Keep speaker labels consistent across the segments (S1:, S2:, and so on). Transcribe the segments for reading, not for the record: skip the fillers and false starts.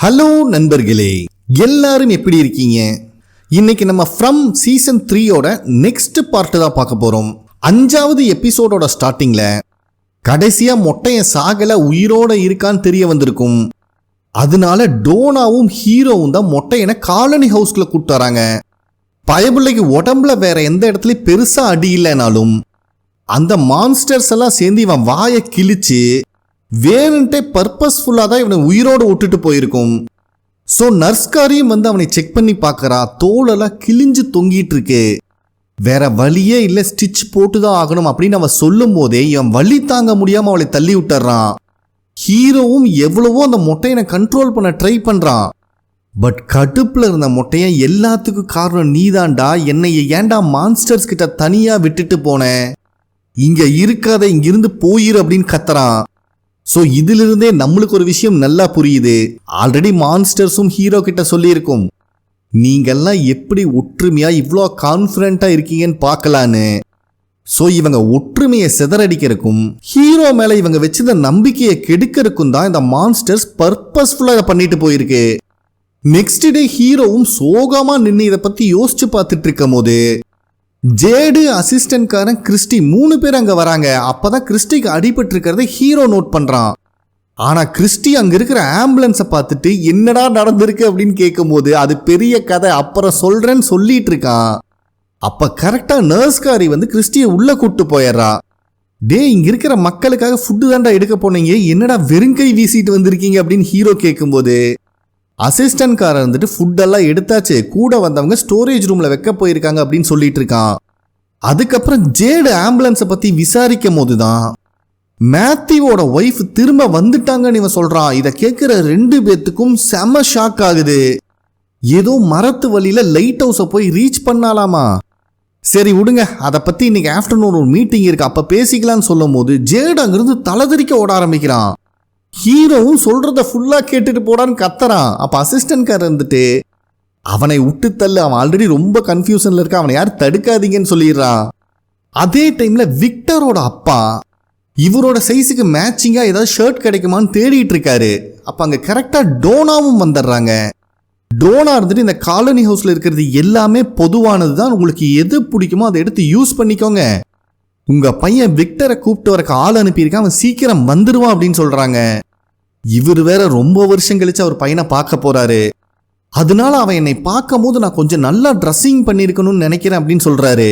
S1: Hello நண்பர்களே, எல்லாரும் எப்படி இருக்கீங்க? இன்னைக்கு நம்ம ஃப்ரம் சீசன் 3 நெக்ஸ்ட் பார்ட் தான் பார்க்க போறோம். 5வது எபிசோடோட ஸ்டார்டிங்ல கடைசியா மொட்டையன் சாகல உயிரோட இருக்கான்னு தெரிய வந்திருக்கும். அதனால டோனாவும் ஹீரோவும் தான் மொட்டையனை காலனி ஹவுஸ்குள்ள கூப்பிட்டு வராங்க. பயபுள்ளைக்கு உடம்புல வேற எந்த இடத்துலயும் பெருசா அடி இல்லைனாலும் அந்த மான்ஸ்டர்ஸ் எல்லாம் சேர்ந்து இவன் வாயை கிழிச்சு வேணுன்ட்டே பர்பஸ்ஃபுல்லாக தான் இவனை உயிரோடு விட்டுட்டு போயிருக்கும். ஸோ நர்ஸ்காரியும் வந்து அவனை செக் பண்ணி பார்க்குறா. தோலெல்லாம் கிழிஞ்சு தொங்கிட்டு இருக்கு. வேற வழியே இல்லை, ஸ்டிச் போட்டு தான் ஆகணும் அப்படின்னு அவன் சொல்லும் போதே இவன் வலி தாங்க முடியாமல் அவளை தள்ளி விட்டுறான். ஹீரோவும் எவ்வளவோ அந்த மொட்டையனை கண்ட்ரோல் பண்ண ட்ரை பண்ணுறான். பட் கடுப்பில் இருந்த மொட்டையன் எல்லாத்துக்கும் காரணம் நீதான்டா, என்னை ஏன்டா மான்ஸ்டர்ஸ் கிட்ட தனியாக விட்டுட்டு போனேன், இங்கே இருக்காத, இங்கிருந்து போயிரு அப்படின்னு கத்துறான். ஸோ இதிலிருந்தே நம்மளுக்கு ஒரு விஷயம் நல்லா புரியுது. ஆல்ரெடி மான்ஸ்டர்ஸும் ஹீரோ கிட்ட சொல்லியிருக்கும், நீங்கள்லாம் எப்படி ஒற்றுமையா இவ்வளோ கான்ஃபிடென்ட்டாக இருக்கீங்கன்னு பார்க்கலான்னு. ஸோ இவங்க ஒற்றுமையை சிதறடிக்கிறதுக்கும் ஹீரோ மேலே இவங்க வச்சிருந்த நம்பிக்கையை கெடுக்கிறதுக்கும் தான் இந்த மான்ஸ்டர்ஸ் பர்பஸ்ஃபுல்லாக இதை பண்ணிட்டு போயிருக்கு. நெக்ஸ்ட் டே ஹீரோவும் சோகமாக நின்று இதை பற்றி யோசிச்சு பார்த்துட்டு இருக்கும் போது ஜேடு, அசிஸ்டன்ட்காரன் கிறிஸ்டி 3 பேர் அங்கே வராங்க. அப்போதான் கிறிஸ்டிக்கு அடிபட்டு இருக்கிறத ஹீரோ நோட் பண்ணுறான். ஆனால் கிறிஸ்டி அங்கே இருக்கிற ஆம்புலன்ஸை பார்த்துட்டு என்னடா நடந்திருக்கு அப்படின்னு கேட்கும்போது அது பெரிய கதை, அப்புறம் சொல்கிறேன்னு சொல்லிட்டு இருக்கான். அப்போ கரெக்டாக நர்ஸ்காரி வந்து கிறிஸ்டியை உள்ளே கூப்பிட்டு போயிடுறா. டே, இங்கே இருக்கிற மக்களுக்காக ஃபுட்டு தாண்டா எடுக்க போனீங்க, என்னடா வெறுங்கை வீசிட்டு வந்திருக்கீங்க அப்படின்னு ஹீரோ கேட்கும்போது அசிஸ்டன்ட்காரன் வந்துட்டு ஃபுட்டெல்லாம் எடுத்தாச்சு, கூட வந்தவங்க ஸ்டோரேஜ் ரூமில் வைக்க போயிருக்காங்க அப்படின்னு சொல்லிட்டு இருக்கான். அதுக்கப்புறம் ஜேடு ஆம்புலன்ஸை பற்றி விசாரிக்கும் போது தான் மேத்யூவோட ஒய்ஃப் திரும்ப வந்துட்டாங்கன்னு இவன் சொல்கிறான். இதை கேட்குற 2 பேர்த்துக்கும் செம ஷாக் ஆகுது. ஏதோ மரத்து வழியில் லைட் ஹவுஸை போய் ரீச் பண்ணலாமா, சரி விடுங்க, அதை பற்றி இன்னைக்கு ஆஃப்டர்நூன் ஒரு மீட்டிங் இருக்கு, அப்போ பேசிக்கலான்னு சொல்லும் போது ஜேடு அங்கிருந்து தலைதறிக்க ஓட ஆரம்பிக்கிறான். ஹீரோவும் சொல்றத ஃபுல்லா கேட்டுட்டு போடான்னு கத்துறான். அப்ப அசிஸ்டன்ட்காரர் இருந்துட்டு அவனை விட்டு தள்ளு, அவன் ஆல்ரெடி ரொம்ப கன்ஃபியூஷன்ல இருக்க, அவனை யாரும் தடுக்காதீங்கன்னு சொல்லிடுறான். அதே டைம்ல விக்டரோட அப்பா இவரோட சைஸுக்கு மேட்சிங்கா ஏதாவது ஷர்ட் கிடைக்குமான்னு தேடிட்டு இருக்காரு. அப்ப அங்க கரெக்டா டோனாவும் வந்துடுறாங்க. டோனா இருந்துட்டு இந்த காலனி ஹவுஸ்ல இருக்கிறது எல்லாமே பொதுவானது தான், உங்களுக்கு எது பிடிக்குமோ அதை எடுத்து யூஸ் பண்ணிக்கோங்க, உங்க பையன் விக்டரை கூப்பிட்டு வரக்கு ஆள் அனுப்பியிருக்கான், அவன் சீக்கிரம் வந்துடுவான் அப்படின்னு சொல்றாங்க. இவர் வேற ரொம்ப வருஷம் கழிச்சு அவர் பையனை பார்க்க போறாரு. அதனால அவன் என்னை பார்க்கும் போது நான் கொஞ்சம் நல்லா ட்ரெஸ்ஸிங் பண்ணியிருக்கணும்னு நினைக்கிறேன் அப்படின்னு சொல்றாரு.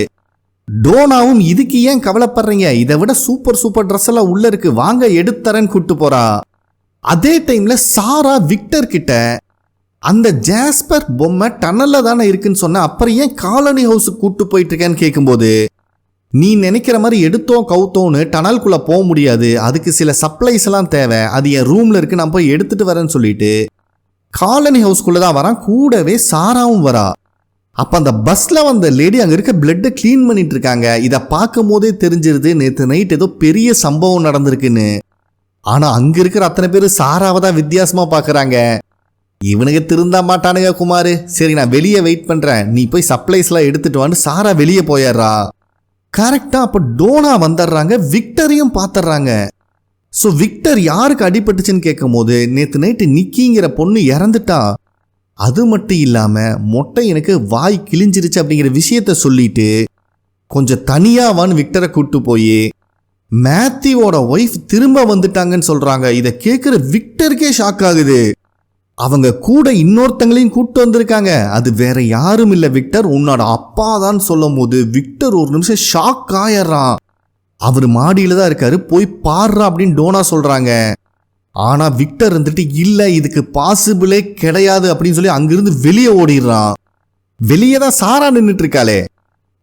S1: டோனாவும் இதுக்கு ஏன் கவலைப்படுறீங்க, இதை விட சூப்பர் ட்ரெஸ் எல்லாம் உள்ள இருக்கு, வாங்க எடுத்துறேன்னு கூப்பிட்டு போறா. அதே டைம்ல சாரா விக்டர் கிட்ட அந்த ஜாஸ்பர் பொம்மை டனல்ல தானே இருக்குன்னு சொன்ன, அப்புறம் ஏன் காலனி ஹவுஸுக்கு கூப்பிட்டு போயிட்டு இருக்கேன்னு கேட்கும்போது, நீ நினைக்கிற மாதிரி எடுத்தோம் கவுத்தோன்னு டனல்குள்ளே போக முடியாது, அதுக்கு சில சப்ளைஸ் எல்லாம் தேவை, அது என் ரூமில் இருக்கு, நான் போய் எடுத்துட்டு வரேன்னு சொல்லிட்டு காலனி ஹவுஸ்குள்ளே தான் வரான். கூடவே சாராவும் வரா. அப்போ அந்த பஸ்ஸில் வந்த லேடி அங்கே இருக்க பிளட்டை க்ளீன் பண்ணிட்டு இருக்காங்க. இதை பார்க்கும் போதே தெரிஞ்சிருது நேற்று நைட் ஏதோ பெரிய சம்பவம் நடந்திருக்குன்னு. ஆனால் அங்கே இருக்கிற அத்தனை பேர் சாராவை தான் வித்தியாசமாக பார்க்குறாங்க. இவனுக்கு திருந்தா மாட்டானுங்க குமார், சரி நான் வெளியே வெயிட் பண்ணுறேன், நீ போய் சப்ளைஸ்லாம் எடுத்துட்டு வான்னு சாரா வெளியே போயிடுறா. கரெக்டா அப்ப டோனா வந்துடுறாங்க, விக்டரையும் பார்த்துடுறாங்க. ஸோ விக்டர் யாருக்கு அடிபட்டுச்சுன்னு கேட்கும் போது நேற்று நைட்டு நிக்கிங்கிற பொண்ணு இறந்துட்டா, அது மட்டும் இல்லாம மொட்டை எனக்கு வாய் கிழிஞ்சிருச்சு அப்படிங்கிற விஷயத்த சொல்லிட்டு கொஞ்சம் தனியாவான்னு விக்டரை கூப்பிட்டு போய் மேத்யூவோட ஒய்ஃப் திரும்ப வந்துட்டாங்கன்னு சொல்றாங்க. இதை கேட்குற விக்டருக்கே ஷாக் ஆகுது. அவங்க கூட இன்னொருத்தங்களையும் கூப்பிட்டு வந்திருக்காங்க, அது வேற யாரும் இல்லை விக்டர், உன்னோட அப்பா தான் சொல்லும் போது விக்டர் ஒரு நிமிஷம் ஷாக் ஆயிடுறான். அவர் மாடியில தான் இருக்காரு, போய் பாடுறா அப்படின்னு டோனா சொல்றாங்க. ஆனா விக்டர் இருந்துட்டு இல்லை, இதுக்கு பாசிபிளே கிடையாது அப்படின்னு சொல்லி அங்கிருந்து வெளியே ஓடிடுறான். வெளியே தான் சாரா நின்றுட்டு இருக்காளே,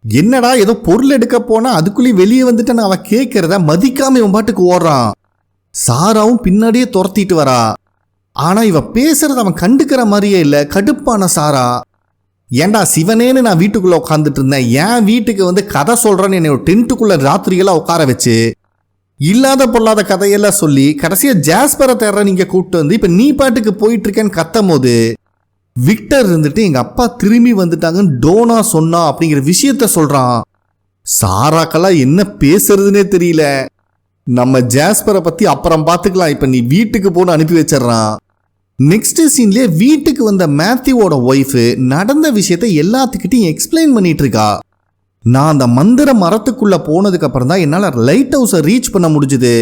S1: என்னடா ஏதோ பொருள் எடுக்க போனா அதுக்குள்ளேயும் வெளியே வந்துட்டு அவன் கேட்கறத மதிக்காம இவன் பாட்டுக்கு ஓடுறான். சாராவும் பின்னாடியே துரத்திட்டு வரா. ஆனா இவ பேசுறது அவன் கண்டுக்கிற மாதிரியே இல்லை. கடுப்பான சாரா, ஏண்டா சிவனேன்னு நான் வீட்டுக்குள்ள உட்காந்துட்டு இருந்தேன், ஏன் வீட்டுக்கு வந்து கதை சொல்றேன்னு என்னை ஒரு டென்ட்டுக்குள்ள ராத்திரியெல்லாம் உட்கார வச்சு இல்லாத பொல்லாத கதையெல்லாம் சொல்லி கடைசியா ஜாஸ்பரை தேடுற நீங்க கூப்பிட்டு வந்து இப்ப நீ பாட்டுக்கு போயிட்டு இருக்கேன்னு கத்தும் போது விக்டர் இருந்துட்டு எங்க அப்பா திரும்பி வந்துட்டாங்கன்னு டோனா சொன்னா அப்படிங்கிற விஷயத்த சொல்றான். சாராக்கெல்லாம் என்ன பேசுறதுன்னே தெரியல. நம்ம ஜாஸ்பரை பத்தி அப்புறம் பார்த்துக்கலாம், இப்ப நீ வீட்டுக்கு போன்னு அனுப்பி வச்சிடறான். நெக்ஸ்ட் சீன்லயே வீட்டுக்கு வந்த மேத்யூவோட ஒய்ஃப் நடந்த விஷயத்தை எல்லாத்துக்கிட்டையும் எக்ஸ்பிளைன் பண்ணிட்டு இருக்கா. நான் அந்த மந்திர மரத்துக்குள்ள போனதுக்கு அப்புறம் தான் என்னால லைட் ஹவுஸை ரீச் பண்ண முடிஞ்சுது.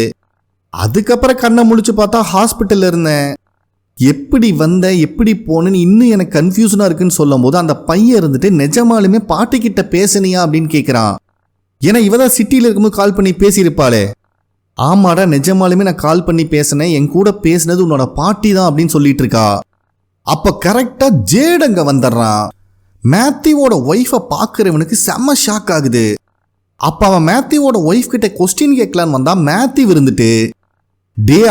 S1: அதுக்கப்புறம் கண்ணை முழிச்சு பார்த்தா ஹாஸ்பிட்டல்ல இருந்தேன். எப்படி வந்த எப்படி போனேன்னு இன்னும் எனக்கு கன்ஃபியூஷனா இருக்குன்னு சொல்லும் போது அந்த பையன் இருந்துட்டு நிஜமாலுமே பாட்டிக்கிட்ட பேசுனியா அப்படின்னு கேட்குறான். ஏன்னா இவதான் சிட்டியில் இருக்கும்போது கால் பண்ணி பேசியிருப்பாளே. ஆமாடா நிஜமாலுமே நான் கால் பண்ணி பேசினேன், என் கூட பேசினது உன்னோட பாட்டி தான் அப்படின்னு சொல்லிட்டு இருக்கா. அப்ப கரெக்டா ஜேட் அங்க வந்துடுறான். மேத்யூவோட ஒய்ஃபை பார்க்குறவனுக்கு செம்ம ஷாக் ஆகுது. அப்ப அவன் மேத்யூவோட ஒய்ஃப் கிட்ட கொஸ்டின் கேட்கலான்னு வந்தா மேத்யூ இருந்துட்டு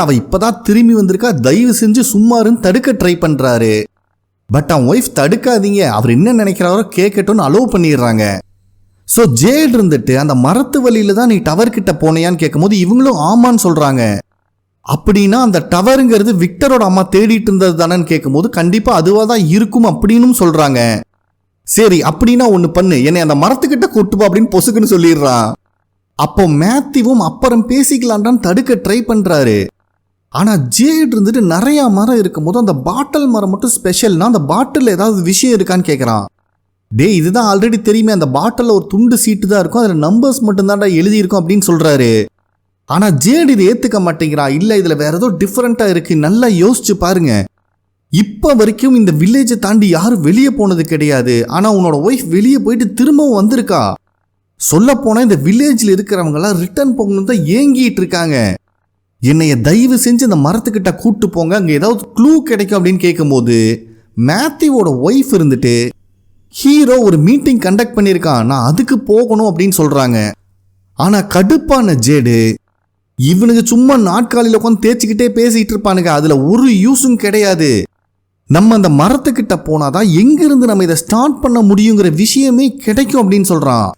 S1: அவ இப்பதான் திரும்பி வந்திருக்கா, தயவு செஞ்சு சும்மாருன்னு தடுக்க ட்ரை பண்றாரு. பட் அவன் ஒய்ஃப் தடுக்காதீங்க, அவர் என்ன நினைக்கிறாரோ கேட்கட்டும்னு அலோவ் பண்ணிடுறாங்க. ஸோ ஜேட் இருந்துட்டு அந்த மரத்து வழியில தான் நீ டவர் கிட்ட போனையான்னு கேட்கும் போது இவங்களும் ஆமான்னு சொல்றாங்க. அப்படின்னா அந்த டவருங்கிறது விக்டரோட அம்மா தேடிட்டு இருந்தது தானேன்னு கேட்கும் போது கண்டிப்பா அதுவா தான் இருக்கும் அப்படின்னு சொல்றாங்க. சரி அப்படின்னா ஒன்று பண்ணு, என்னை அந்த மரத்துக்கிட்ட கூட்டுப்பா அப்படின்னு பொசுக்குன்னு சொல்லிடுறான். அப்போ மேத்யூவும் அப்புறம் பேசிக்கலான்டான்னு தடுக்க ட்ரை பண்றாரு. ஆனா ஜேட் இருந்துட்டு நிறைய மரம் இருக்கும் போது அந்த பாட்டில் மரம் மட்டும் ஸ்பெஷல்னா அந்த பாட்டில் ஏதாவது விஷயம் இருக்கான்னு கேட்கறான். இதுதான் ஆல்ரெடி தெரியுமே, அந்த பாட்டில் ஒரு துண்டு சீட்டு தான் இருக்கும், அதுல நம்பர்ஸ் மட்டும்தான்டா எழுதியிருக்கும் அப்படின்னு சொல்றாரு. ஆனா ஜேட் இதை ஏத்துக்க மாட்டேங்கிறான். இல்ல இதுல வேற ஏதோ டிஃபரெண்டா இருக்கு, நல்லா யோசிச்சு பாருங்க. இப்ப வரைக்கும் இந்த வில்லேஜை தாண்டி யாரும் வெளியே போனது கிடையாது. ஆனா உன்னோட ஒய்ஃப் வெளியே போயிட்டு திரும்பவும் வந்திருக்கா. சொல்ல போனா இந்த வில்லேஜ்ல இருக்கிறவங்களாம் ரிட்டர்ன் போகணும் தான் ஏங்கிட்டு இருக்காங்க. என்னைய தயவு செஞ்சு இந்த மரத்துக்கிட்ட கூட்டு போங்க, அங்க ஏதாவது க்ளூ கிடைக்கும் அப்படின்னு கேட்கும் போது மேத்யூவோட ஒய்ஃப் இருந்துட்டு ஹீரோ ஒரு மீட்டிங் கண்டக்ட் பண்ணியிருக்கான், நான் அதுக்கு போகணும் அப்படின்னு சொல்றாங்க. ஆனா கடுப்பான ஜேடு இவனுக்கு சும்மா நாட்காலியில் உட்காந்து தேய்ச்சிக்கிட்டே பேசிட்டு இருப்பானுங்க, அதுல ஒரு யூஸும் கிடையாது. நம்ம அந்த மரத்துக்கிட்ட போனாதான் எங்கிருந்து நம்ம இதை ஸ்டார்ட் பண்ண முடியுங்கிற விஷயமே கிடைக்கும் அப்படின்னு சொல்றான்.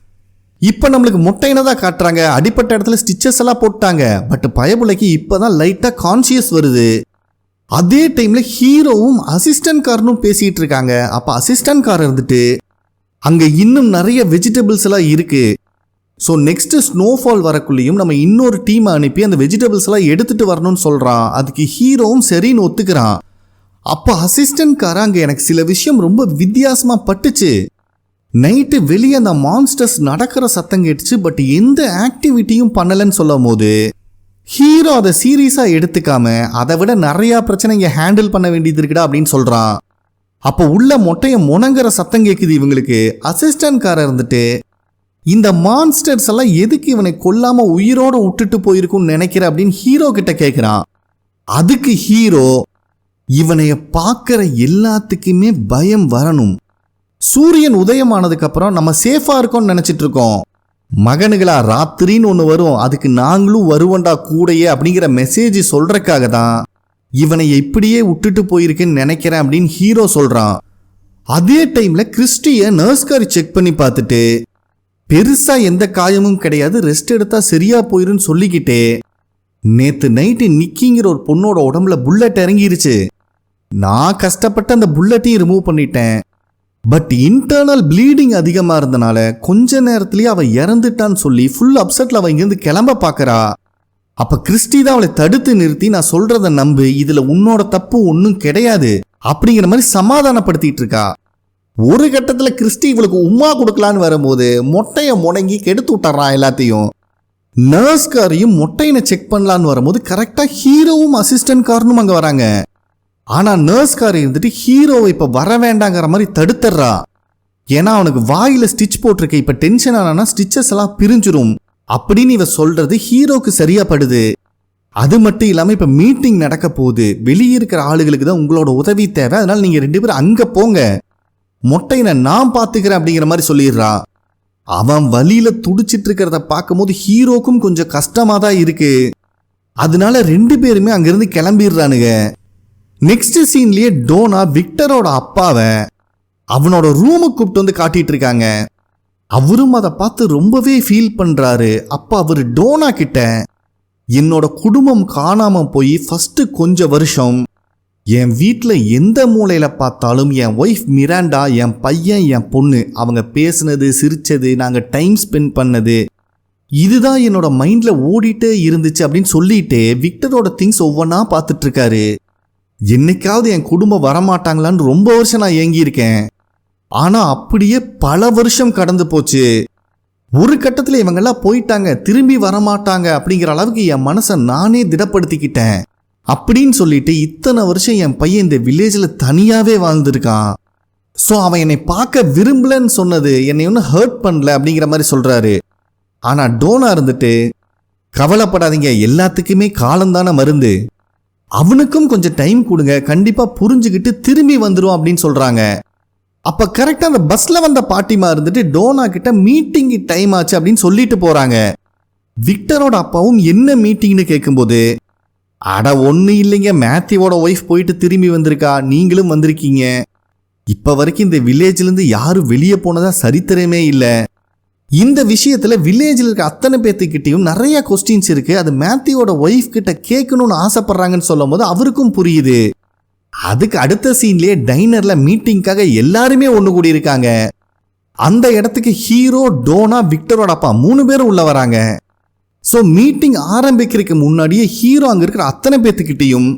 S1: இப்ப நம்மளுக்கு மொட்டையின தான் காட்டுறாங்க, அடிப்பட்ட இடத்துல ஸ்டிச்சஸ் எல்லாம் போட்டாங்க. பட் பயபுலைக்கு இப்பதான் லைட்டா கான்சியஸ் வருது. அதே டைம்ல ஹீரோவும் அசிஸ்டன்ட் காரனும் பேசிட்டு இருக்காங்க. அப்ப அசிஸ்டன்ட் கார் இருந்துட்டு அங்க இன்னும் நிறைய வெஜிடபிள்ஸ் எல்லாம் இருக்கு. ஸோ நெக்ஸ்ட் ஸ்னோஃபால் வரக்குள்ளேயும் நம்ம இன்னொரு டீமை அனுப்பி அந்த வெஜிடபிள்ஸ் எல்லாம் எடுத்துட்டு வரணும்னு சொல்றான். அதுக்கு ஹீரோவும் சரின்னு ஒத்துக்கிறான். அப்ப அசிஸ்டன்ட் கார அங்க எனக்கு சில விஷயம் ரொம்ப வித்தியாசமா பட்டுச்சு. நைட்டு வெளியே அந்த மான்ஸ்டர்ஸ் நடக்கிற சத்தம் கேட்டுச்சு, பட் எந்த ஆக்டிவிட்டியும் பண்ணலன்னு சொல்லும் போது ஹீரோ அதை சீரியஸா எடுத்துக்காம அதை விட நிறைய பிரச்சனை இங்க ஹேண்டில் பண்ண வேண்டியது இருக்குடா அப்படின்னு சொல்றான். அப்போ உள்ள மொட்டைய முணங்குற சத்தம் கேட்குது இவங்களுக்கு. அசிஸ்டன்ட் கார இருந்துட்டு இந்த மான்ஸ்டர்ஸ் எல்லாம் எதுக்கு இவனை கொல்லாம உயிரோட விட்டுட்டு போயிருக்கும்னு நினைக்கிற அப்படின்னு ஹீரோ கிட்ட கேட்கிறான். அதுக்கு ஹீரோ இவனைய பார்க்கிற எல்லாத்துக்குமே பயம் வரணும், சூரியன் உதயமானதுக்கு அப்புறம் நம்ம சேஃபா இருக்கோம்னு நினைச்சிட்டு இருக்கோம், மகனுகளா ராத்திரின்னு ஒன்று வரும், அதுக்கு நாங்களும் வருவோண்டா கூடையே அப்படிங்கிற மெசேஜ் சொல்றதுக்காக தான் இவனை இப்படியே விட்டுட்டு போயிருக்கேன்னு நினைக்கிறேன் அப்படின்னு ஹீரோ சொல்றான். அதே டைம்ல கிறிஸ்டிய நர்ஸ்காரி செக் பண்ணி பார்த்துட்டு பெருசா எந்த காயமும் கிடையாது, ரெஸ்ட் எடுத்தா சரியா போயிருன்னு சொல்லிக்கிட்டே நேத்து நைட்டு நிக்கிங்கிற ஒரு பொண்ணோட உடம்புல புல்லட் இறங்கிருச்சு, நான் கஷ்டப்பட்டு அந்த புல்லட்டையும் ரிமூவ் பண்ணிட்டேன், பட் இன்டர்னல் ப்ளீடிங் அதிகமா இருந்தனால கொஞ்ச நேரத்திலேயே அவ இறந்துட்டான்னு சொல்லி ஃபுல் அப்செட்ல அவ இங்கிருந்து கிளம்ப பாக்குறா. அப்ப கிறிஸ்டி தான் அவளை தடுத்து நிறுத்தி நான் சொல்றத நம்பு, இதுல உன்னோட தப்பு ஒன்னும் கிடையாது அப்படிங்கிற மாதிரி சமாதானப்படுத்திட்டு இருக்கா. ஒரு கட்டத்துல கிறிஸ்டி இவளுக்கு உமா கொடுக்கலான்னு வரும்போது மொட்டைய முடங்கி கெடுத்து விட்டுறான் எல்லாத்தையும். நர்ஸ்காரையும் மொட்டையினை செக் பண்ணலான்னு வரும்போது கரெக்டா ஹீரோவும் அசிஸ்டன்ட் காரனும் அங்க வராங்க. ஆனா நர்ஸ்காரி இருந்துட்டு ஹீரோவை இப்ப வர வேண்டாங்கிற மாதிரி தடுத்துறா. ஏன்னா அவனுக்கு வாயில ஸ்டிச் போட்டிருக்க, இப்ப டென்ஷன் ஆனா ஸ்டிச்சஸ் எல்லாம் பிரிஞ்சிரும் அப்படின்னு இவ சொல்றது ஹீரோக்கு சரியா படுது. அது மட்டும் இல்லாம இப்ப மீட்டிங் நடக்க போகுது, வெளியே இருக்கிற ஆளுகளுக்கு தான் உங்களோட உதவி தேவை, அதனால நீங்க 2 பேரும் அங்க போங்க, மொட்டையினை நான் பாத்துக்கிறேன் அப்படிங்கிற மாதிரி சொல்லிடுறா. அவன் வழியில துடிச்சிட்டு இருக்கிறத பார்க்கும் போது ஹீரோக்கும் கொஞ்சம் கஷ்டமா தான் இருக்கு. அதனால 2 பேருமே அங்கிருந்து கிளம்பிடுறானுங்க. நெக்ஸ்ட் சீன்லயே டோனா விக்டரோட அப்பாவை அவனோட ரூமுக்கு கூப்பிட்டு வந்து காட்டிட்டு இருக்காங்க. அவரும் அதை பார்த்து ரொம்பவே ஃபீல் பண்றாரு. அப்ப அவரு டோனா கிட்ட என்னோட குடும்பம் காணாம போய் ஃபர்ஸ்ட் கொஞ்ச வருஷம் என் வீட்டில் எந்த மூலையில பார்த்தாலும் என் ஒய்ஃப் மிராண்டா, என் பையன், என் பொண்ணு அவங்க பேசுனது, சிரிச்சது, நாங்க டைம் ஸ்பெண்ட் பண்ணது, இதுதான் என்னோட மைண்ட்ல ஓடிட்டே இருந்துச்சு அப்படின்னு சொல்லிட்டு விக்டரோட திங்ஸ் ஒவ்வொன்னா பார்த்துட்டு இருக்காரு. என்னைக்காவது என் குடும்பம் வரமாட்டாங்களான்னு ரொம்ப வருஷம் நான் ஏங்கியிருக்கேன். ஆனா அப்படியே பல வருஷம் கடந்து போச்சு. ஒரு கட்டத்தில் இவங்கெல்லாம் போயிட்டாங்க, திரும்பி வரமாட்டாங்க அப்படிங்கிற அளவுக்கு என் மனசை நானே திடப்படுத்திக்கிட்டேன் அப்படின்னு சொல்லிட்டு இத்தனை வருஷம் என் பையன் இந்த வில்லேஜில் தனியாகவே வாழ்ந்துருக்கான். ஸோ அவன் என்னை பார்க்க விரும்பலன்னு சொன்னது என்னை ஒன்றும் ஹர்ட் பண்ணல அப்படிங்கிற மாதிரி சொல்கிறாரு. ஆனால் டோனா இருந்துட்டு, கவலைப்படாதீங்க, எல்லாத்துக்குமே காலந்தான மருந்து, அவனுக்கும் கொஞ்சம் டைம் கொடுங்க, கண்டிப்பாக புரிஞ்சுக்கிட்டு திரும்பி வந்துடும் அப்படின்னு சொல்கிறாங்க. அப்போ கரெக்டாக அந்த பஸ்ஸில் வந்த பாட்டிமா இருந்துட்டு டோனா கிட்ட மீட்டிங் டைம் ஆச்சு அப்படின்னு சொல்லிட்டு போகிறாங்க. விக்டரோட அப்பாவும் என்ன மீட்டிங்னு கேட்கும்போது, அட ஒன்றும் இல்லைங்க, மேத்யூவோட ஒய்ஃப் போயிட்டு திரும்பி வந்திருக்கா, நீங்களும் வந்திருக்கீங்க. இப்போ வரைக்கும் இந்த வில்லேஜ்லேருந்து யாரும் வெளியே போனதா சரித்திரமே இல்லை. இந்த விஷயத்தில் வில்லேஜில் இருக்க அத்தனை பேர்த்துக்கிட்டையும் நிறைய கொஸ்டின்ஸ் இருக்குது, அது மேத்யூவோட ஒய்ஃப் கிட்ட கேட்கணும்னு ஆசைப்பட்றாங்கன்னு சொல்லும் போது அவருக்கும் புரியுது. அதுக்கு அடுத்த சீன்லேயே டைனரில் மீட்டிங்காக எல்லாருமே ஒன்று கூடி இருக்காங்க. அந்த இடத்துக்கு ஹீரோ, டோனா, விக்டரோட அப்பா 3 பேரும் உள்ள வராங்க. ஸோ மீட்டிங் ஆரம்பிக்கிறதுக்கு முன்னாடியே ஹீரோ அங்கே இருக்கிற அத்தனை பேர்த்துக்கிட்டையும்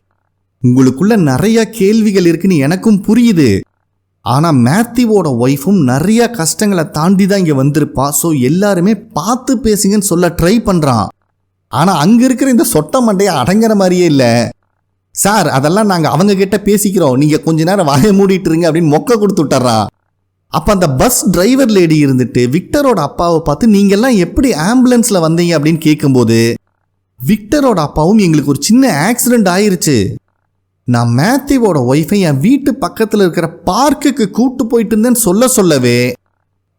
S1: உங்களுக்குள்ள நிறைய கேள்விகள் இருக்குன்னு எனக்கும் புரியுது, ஆனால் மேத்யூவோட ஒய்ஃபும் நிறைய கஷ்டங்களை தாண்டி தான் இங்கே வந்திருப்பா, ஸோ எல்லாருமே பார்த்து பேசுங்கன்னு சொல்ல ட்ரை பண்ணுறான். ஆனால் அங்கே இருக்கிற இந்த சொட்ட மண்டையை அடங்குற மாதிரியே இல்லை. சார், அதெல்லாம் நாங்கள் அவங்க கிட்ட பேசிக்கிறோம், நீங்கள் கொஞ்ச நேரம் வாயை மூடிட்டுருங்க அப்படின்னு மொக்க கொடுத்து விட்டுறான். அப்போ அந்த பஸ் டிரைவர் லேடி இருந்துட்டு விக்டரோட அப்பாவை பார்த்து, நீங்கள்லாம் எப்படி ஆம்புலன்ஸில் வந்தீங்க அப்படின்னு கேட்கும்போது, விக்டரோட அப்பாவும் எங்களுக்கு ஒரு சின்ன ஆக்சிடென்ட் ஆயிருச்சு, நான் மேத்யூவோட ஒய்ஃபை என் வீட்டு பக்கத்தில் இருக்கிற பார்க்குக்கு கூட்டு போயிட்டு இருந்தேன்னு சொல்லவே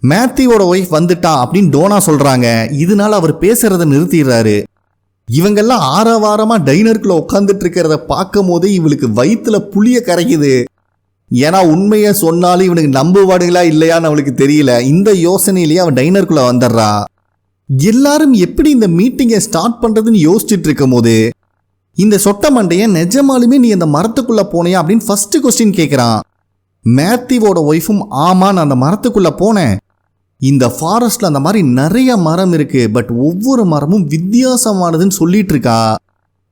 S1: மேத்யூவோட ஒய்ஃப் வந்துட்டா அப்படின்னு டோனா சொல்கிறாங்க. இதனால அவர் பேசுறதை நிறுத்திடுறாரு. இவங்கெல்லாம் ஆரவாரமாக டைனருக்குள்ள உட்காந்துட்டு இருக்கிறத பார்க்கும் போதே இவளுக்கு வயிற்றுல புளிய கரைக்குது. ஏன்னா உண்மையை சொன்னாலும் இவனுக்கு நம்புவாடுங்களா இல்லையான்னு அவளுக்கு தெரியல. இந்த யோசனையிலேயே அவன் டைனருக்குள்ள வந்துடுறா. எல்லாரும் எப்படி இந்த மீட்டிங்கை ஸ்டார்ட் பண்ணுறதுன்னு யோசிச்சுட்டு இருக்கும் போது இந்த சொட்ட மண்டையை, நிஜமாலுமே நீ அந்த மரத்துக்குள்ளே போனியா அப்படின்னு ஃபர்ஸ்ட் கொஸ்டின் கேட்குறான். மேத்யூவோட ஒய்ஃபும், ஆமாம் நான் அந்த மரத்துக்குள்ளே போனேன், இந்த ஃபாரஸ்ட்டில் அந்த மாதிரி நிறைய மரம் இருக்குது, பட் ஒவ்வொரு மரமும் வித்தியாசமானதுன்னு சொல்லிட்டு இருக்கா.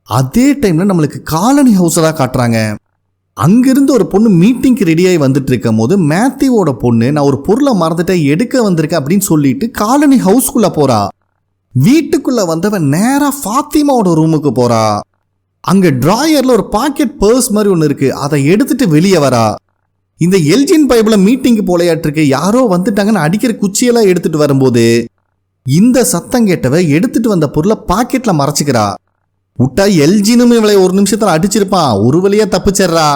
S1: அதே டைமில் நம்மளுக்கு காலனி ஹவுஸை தான் காட்டுறாங்க. அங்கிருந்து ஒரு பொண்ணு மீட்டிங்க்கு ரெடியாகி வந்துட்டு இருக்கும் போது மேத்யூவோட பொண்ணு, நான் ஒரு பொருளை மறந்துட்டேன் எடுக்க வந்திருக்கேன் அப்படின்னு சொல்லிட்டு காலனி ஹவுஸ்குள்ளே போகிறா. வீட்டுக்குள்ளே வந்தவன் நேராக ஃபாத்திமாவோட ரூமுக்கு போகிறா. அங்கே ட்ராயரில் ஒரு பாக்கெட் பர்ஸ் மாதிரி ஒன்று இருக்குது, அதை எடுத்துட்டு வெளியே வரா. இந்த எல்ஜின் பைபில் மீட்டிங்கு போலையாட்டிருக்கு, யாரோ வந்துட்டாங்கன்னு அடிக்கிற குச்சியெல்லாம் எடுத்துட்டு வரும்போது இந்த சத்தம் கேட்டவ எடுத்துட்டு வந்த பொருளை பாக்கெட்டில் மறைச்சிக்கிறா. விட்டா எல்ஜினும் இவளை ஒரு நிமிஷத்தில் அடிச்சிருப்பான், ஒரு வழியா தப்பிச்சிட்றா.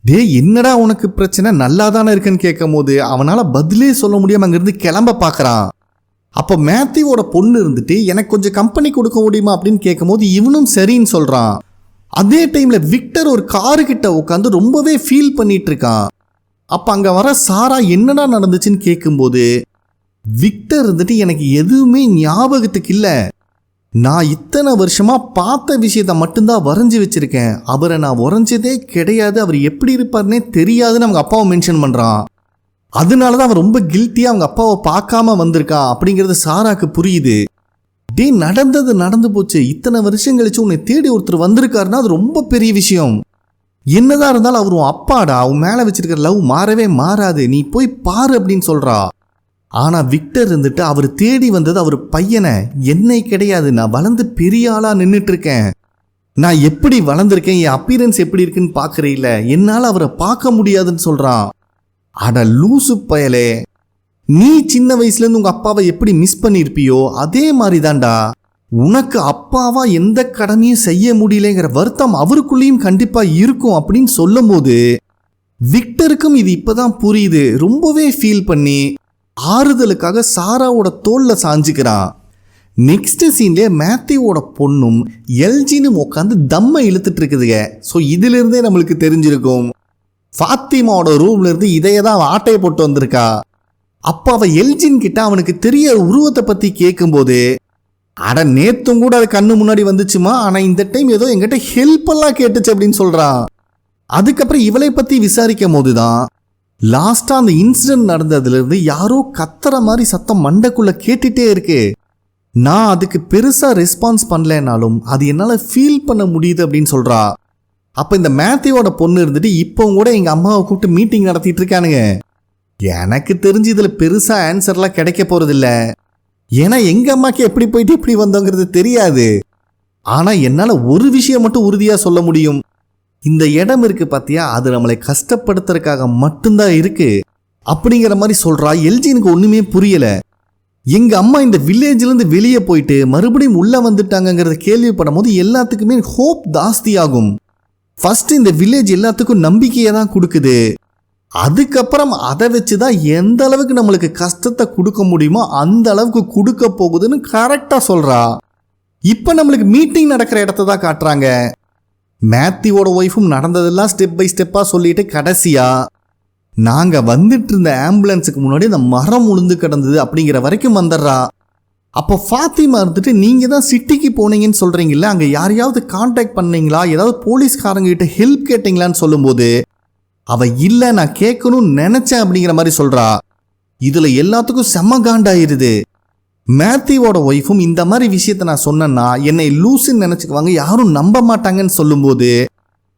S1: டே என்னடா உனக்கு பிரச்சனை, நல்லா தானே இருக்குன்னு கேட்கும் போது அவனால் பதிலே சொல்ல முடியாமல் அங்கேருந்து கிளம்ப பார்க்குறான். அப்போ மேத்யூவோட பொண்ணு இருந்துட்டு, எனக்கு கொஞ்சம் கம்பெனி கொடுக்க முடியுமா அப்படின்னு கேட்கும் போது இவனும் சரின்னு சொல்கிறான். அதே டைமில் விக்டர் ஒரு காருக்கிட்ட உட்காந்து ரொம்பவே ஃபீல் பண்ணிட்டு இருக்கான். அப்போ அங்கே வர சாரா என்னடா நடந்துச்சுன்னு கேட்கும்போது விக்டர் இருந்துட்டு, எனக்கு எதுவுமே ஞாபகத்துக்கு இல்லை, நான் இத்தனை வருஷமாக பார்த்த விஷயத்த மட்டும்தான் வரைஞ்சி வச்சுருக்கேன், அவரை நான் வரைஞ்சதே கிடையாது, அவர் எப்படி இருப்பார்னே தெரியாதுன்னு அவங்க அப்பாவை மென்ஷன் பண்ணுறான். அதனால தான் அவன் ரொம்ப கில்ட்டியாக அவங்க அப்பாவை பார்க்காம வந்திருக்கா அப்படிங்கிறது சாராக்கு புரியுது. டே நடந்தது நடந்து போச்சு, இத்தனை வருஷம் கழிச்சு உன்னை தேடி ஒருத்தர் வந்திருக்காருன்னா அது ரொம்ப பெரிய விஷயம். என்னதான் இருந்தாலும் அவர் உன் அப்பாடா, அவன் மேலே வச்சிருக்கிற லவ் மாறவே மாறாது, நீ போய் பாரு அப்படின்னு சொல்கிறா. ஆனால் விக்டர் இருந்துட்டு, அவர் தேடி வந்தது அவர் பையனை, என்னை கிடையாது, நான் வளர்ந்து பெரிய ஆளாக நின்றுட்டு இருக்கேன், நான் எப்படி வளர்ந்துருக்கேன், என் அப்பியரன்ஸ் எப்படி இருக்குன்னு பார்க்குறீல்ல, என்னால் அவரை பார்க்க முடியாதுன்னு சொல்கிறான். அட லூசு பயலே, நீ சின்ன வயசுலேருந்து உங்கள் அப்பாவை எப்படி மிஸ் பண்ணியிருப்பியோ அதே மாதிரி தான்டா, உனக்கு அப்பாவா எந்த கடமையும் செய்ய முடியலைங்கிற வருத்தம் அவருக்குள்ளேயும் கண்டிப்பாக இருக்கும் அப்படின்னு சொல்லும் போது விக்டருக்கும் இது இப்போதான் புரியுது. ரொம்பவே ஃபீல் பண்ணி ஆறுதலுக்காக சாராவோட தோளில் சாஞ்சிக்கிறான். நெக்ஸ்ட் சீன்லேயே மேத்யூவோட பொண்ணும் எல்ஜினும் உட்காந்து தம்மை இழுத்துட்டு இருக்குதுங்க. ஸோ இதிலிருந்தே நம்மளுக்கு தெரிஞ்சிருக்கும் ஃபாத்திமாவோட ரூம்ல இருந்து இதையே தான் ஆட்டையை போட்டு வந்திருக்கா. அப்போ அவள் எல்ஜின் கிட்ட அவனுக்கு தெரிய உருவத்தை பற்றி கேட்கும்போது, அட நேத்தும் கூட அது கண்ணு முன்னாடி வந்துச்சுமா, ஆனால் இந்த டைம் ஏதோ எங்கிட்ட ஹெல்ப் எல்லாம் கேட்டுச்சு அப்படின்னு சொல்கிறான். அதுக்கப்புறம் இவளை பற்றி விசாரிக்கும் போது தான் லாஸ்ட்டாக அந்த இன்சிடென்ட் நடந்ததுலேருந்து யாரோ கத்துற மாதிரி சத்தம் மண்டைக்குள்ளே கேட்டுகிட்டே இருக்கு. நான் அதுக்கு பெருசாக ரெஸ்பான்ஸ் பண்ணலனாலும் அது என்னால் ஃபீல் பண்ண முடியுது அப்படின்னு சொல்கிறா. அப்போ இந்த மேத்யூவோட பொண்ணு இருந்துட்டு இப்போ கூட எங்கள் அம்மாவை கூப்பிட்டு மீட்டிங் நடத்திட்டு இருக்கானுங்க. எனக்கு தெரிஞ்சு இதில் பெருசாக ஆன்சர்லாம் கிடைக்க போகிறதில்ல. ஏன்னா எங்கள் அம்மாக்கு எப்படி போயிட்டு எப்படி வந்தோங்கிறது தெரியாது. ஆனால் என்னால் ஒரு விஷயம் மட்டும் உறுதியாக சொல்ல முடியும். இந்த இடம் இருக்கு பார்த்தியா, அது நம்மளை கஷ்டப்படுத்துறதுக்காக மட்டும்தான் இருக்கு அப்படிங்கிற மாதிரி சொல்கிறா. எல்ஜினுக்கு ஒன்றுமே புரியலை. எங்கள் அம்மா இந்த வில்லேஜ்லேருந்து வெளியே போயிட்டு மறுபடியும் உள்ளே வந்துட்டாங்கங்கிறத கேள்விப்படும் போது எல்லாத்துக்குமே ஹோப் ஜாஸ்தியாகும். ஃபர்ஸ்ட் இந்த வில்லேஜ் எல்லாத்துக்கும் நம்பிக்கையை தான் கொடுக்குது. அதுக்கப்புறம் அதை வச்சு தான் எந்த அளவுக்கு நம்மளுக்கு கஷ்டத்தை கொடுக்க முடியுமோ அந்த அளவுக்கு கொடுக்க போகுதுன்னு கரெக்டாக சொல்கிறா. இப்போ நம்மளுக்கு மீட்டிங் நடக்கிற இடத்த தான் காட்டுறாங்க. மேத்யூவோட ஒய்ஃபும் நடந்ததெல்லாம் ஸ்டெப் பை ஸ்டெப்பாக சொல்லிட்டு கடைசியாக நாங்கள் வந்துட்டு இருந்த ஆம்புலன்ஸுக்கு முன்னாடி அந்த மரம் உளுந்து கிடந்தது அப்படிங்கிற வரைக்கும் வந்துடுறா. அப்போ ஃபாத்திமா இருந்துட்டு நீங்கள் தான் சிட்டிக்கு போனீங்கன்னு சொல்கிறீங்களா, அங்கே யாரையாவது கான்டாக்ட் பண்ணீங்களா, ஏதாவது போலீஸ்காரங்கிட்ட ஹெல்ப் கேட்டிங்களான்னு சொல்லும்போது அவள் இல்லை நான் கேட்கணும்னு நினச்சேன் அப்படிங்கிற மாதிரி சொல்கிறா. இதில் எல்லாத்துக்கும் செம்ம காண்டாயிருது. மேத்யூவோட ஒய்ஃபும் இந்த மாதிரி விஷயத்த நான் சொன்னேன்னா என்னை லூசுன்னு நினச்சிக்குவாங்க, யாரும் நம்ப மாட்டாங்கன்னு சொல்லும்போது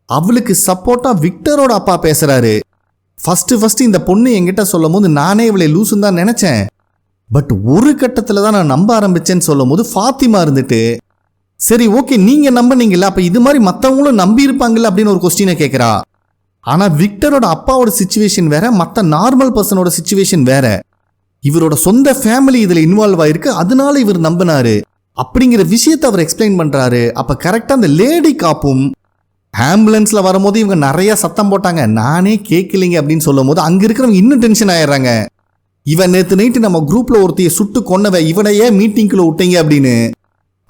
S1: அவளுக்கு சப்போர்ட்டாக விக்டரோட அப்பா பேசுகிறாரு. ஃபஸ்ட்டு இந்த பொண்ணு என்கிட்ட சொல்லும் போது நானே இவளை லூசுன்னு தான் நினச்சேன், பட் ஒரு கட்டத்தில் தான் நான் நம்ப ஆரம்பித்தேன்னு சொல்லும் போது ஃபாத்திமா இருந்துட்டு சரி ஓகே நீங்கள் நம்பினீங்களா, அப்போ இது மாதிரி மற்றவங்களும் நம்பி இருப்பாங்கல்ல அப்படின்னு ஒரு கொஸ்டினை கேட்குறா. ஆனால் விக்டரோட அப்பாவோட சிச்சுவேஷன் வேற, மற்ற நார்மல் பர்சனோட சிச்சுவேஷன் வேற. இவரோட சொந்த ஃபேமிலி இதில் இன்வால்வ் ஆயிருக்கு, அதனால இவர் நம்பினாரு அப்படிங்கிற விஷயத்தை அவர் எக்ஸ்பிளைன் பண்ணுறாரு. அப்போ கரெக்டாக அந்த லேடி காப்பும் ஆம்புலன்ஸில் வரும்போது இவங்க நிறைய சத்தம் போட்டாங்க, நானே கேட்கலிங்க அப்படின்னு சொல்லும் போது அங்கே இருக்கிறவங்க இன்னும் டென்ஷன் ஆயிடுறாங்க. இவன் நேற்று நைட்டு நம்ம குரூப்பில் ஒருத்தையை சுட்டு கொன்னவ, இவனையே மீட்டிங்குள்ளே விட்டீங்க அப்படின்னு.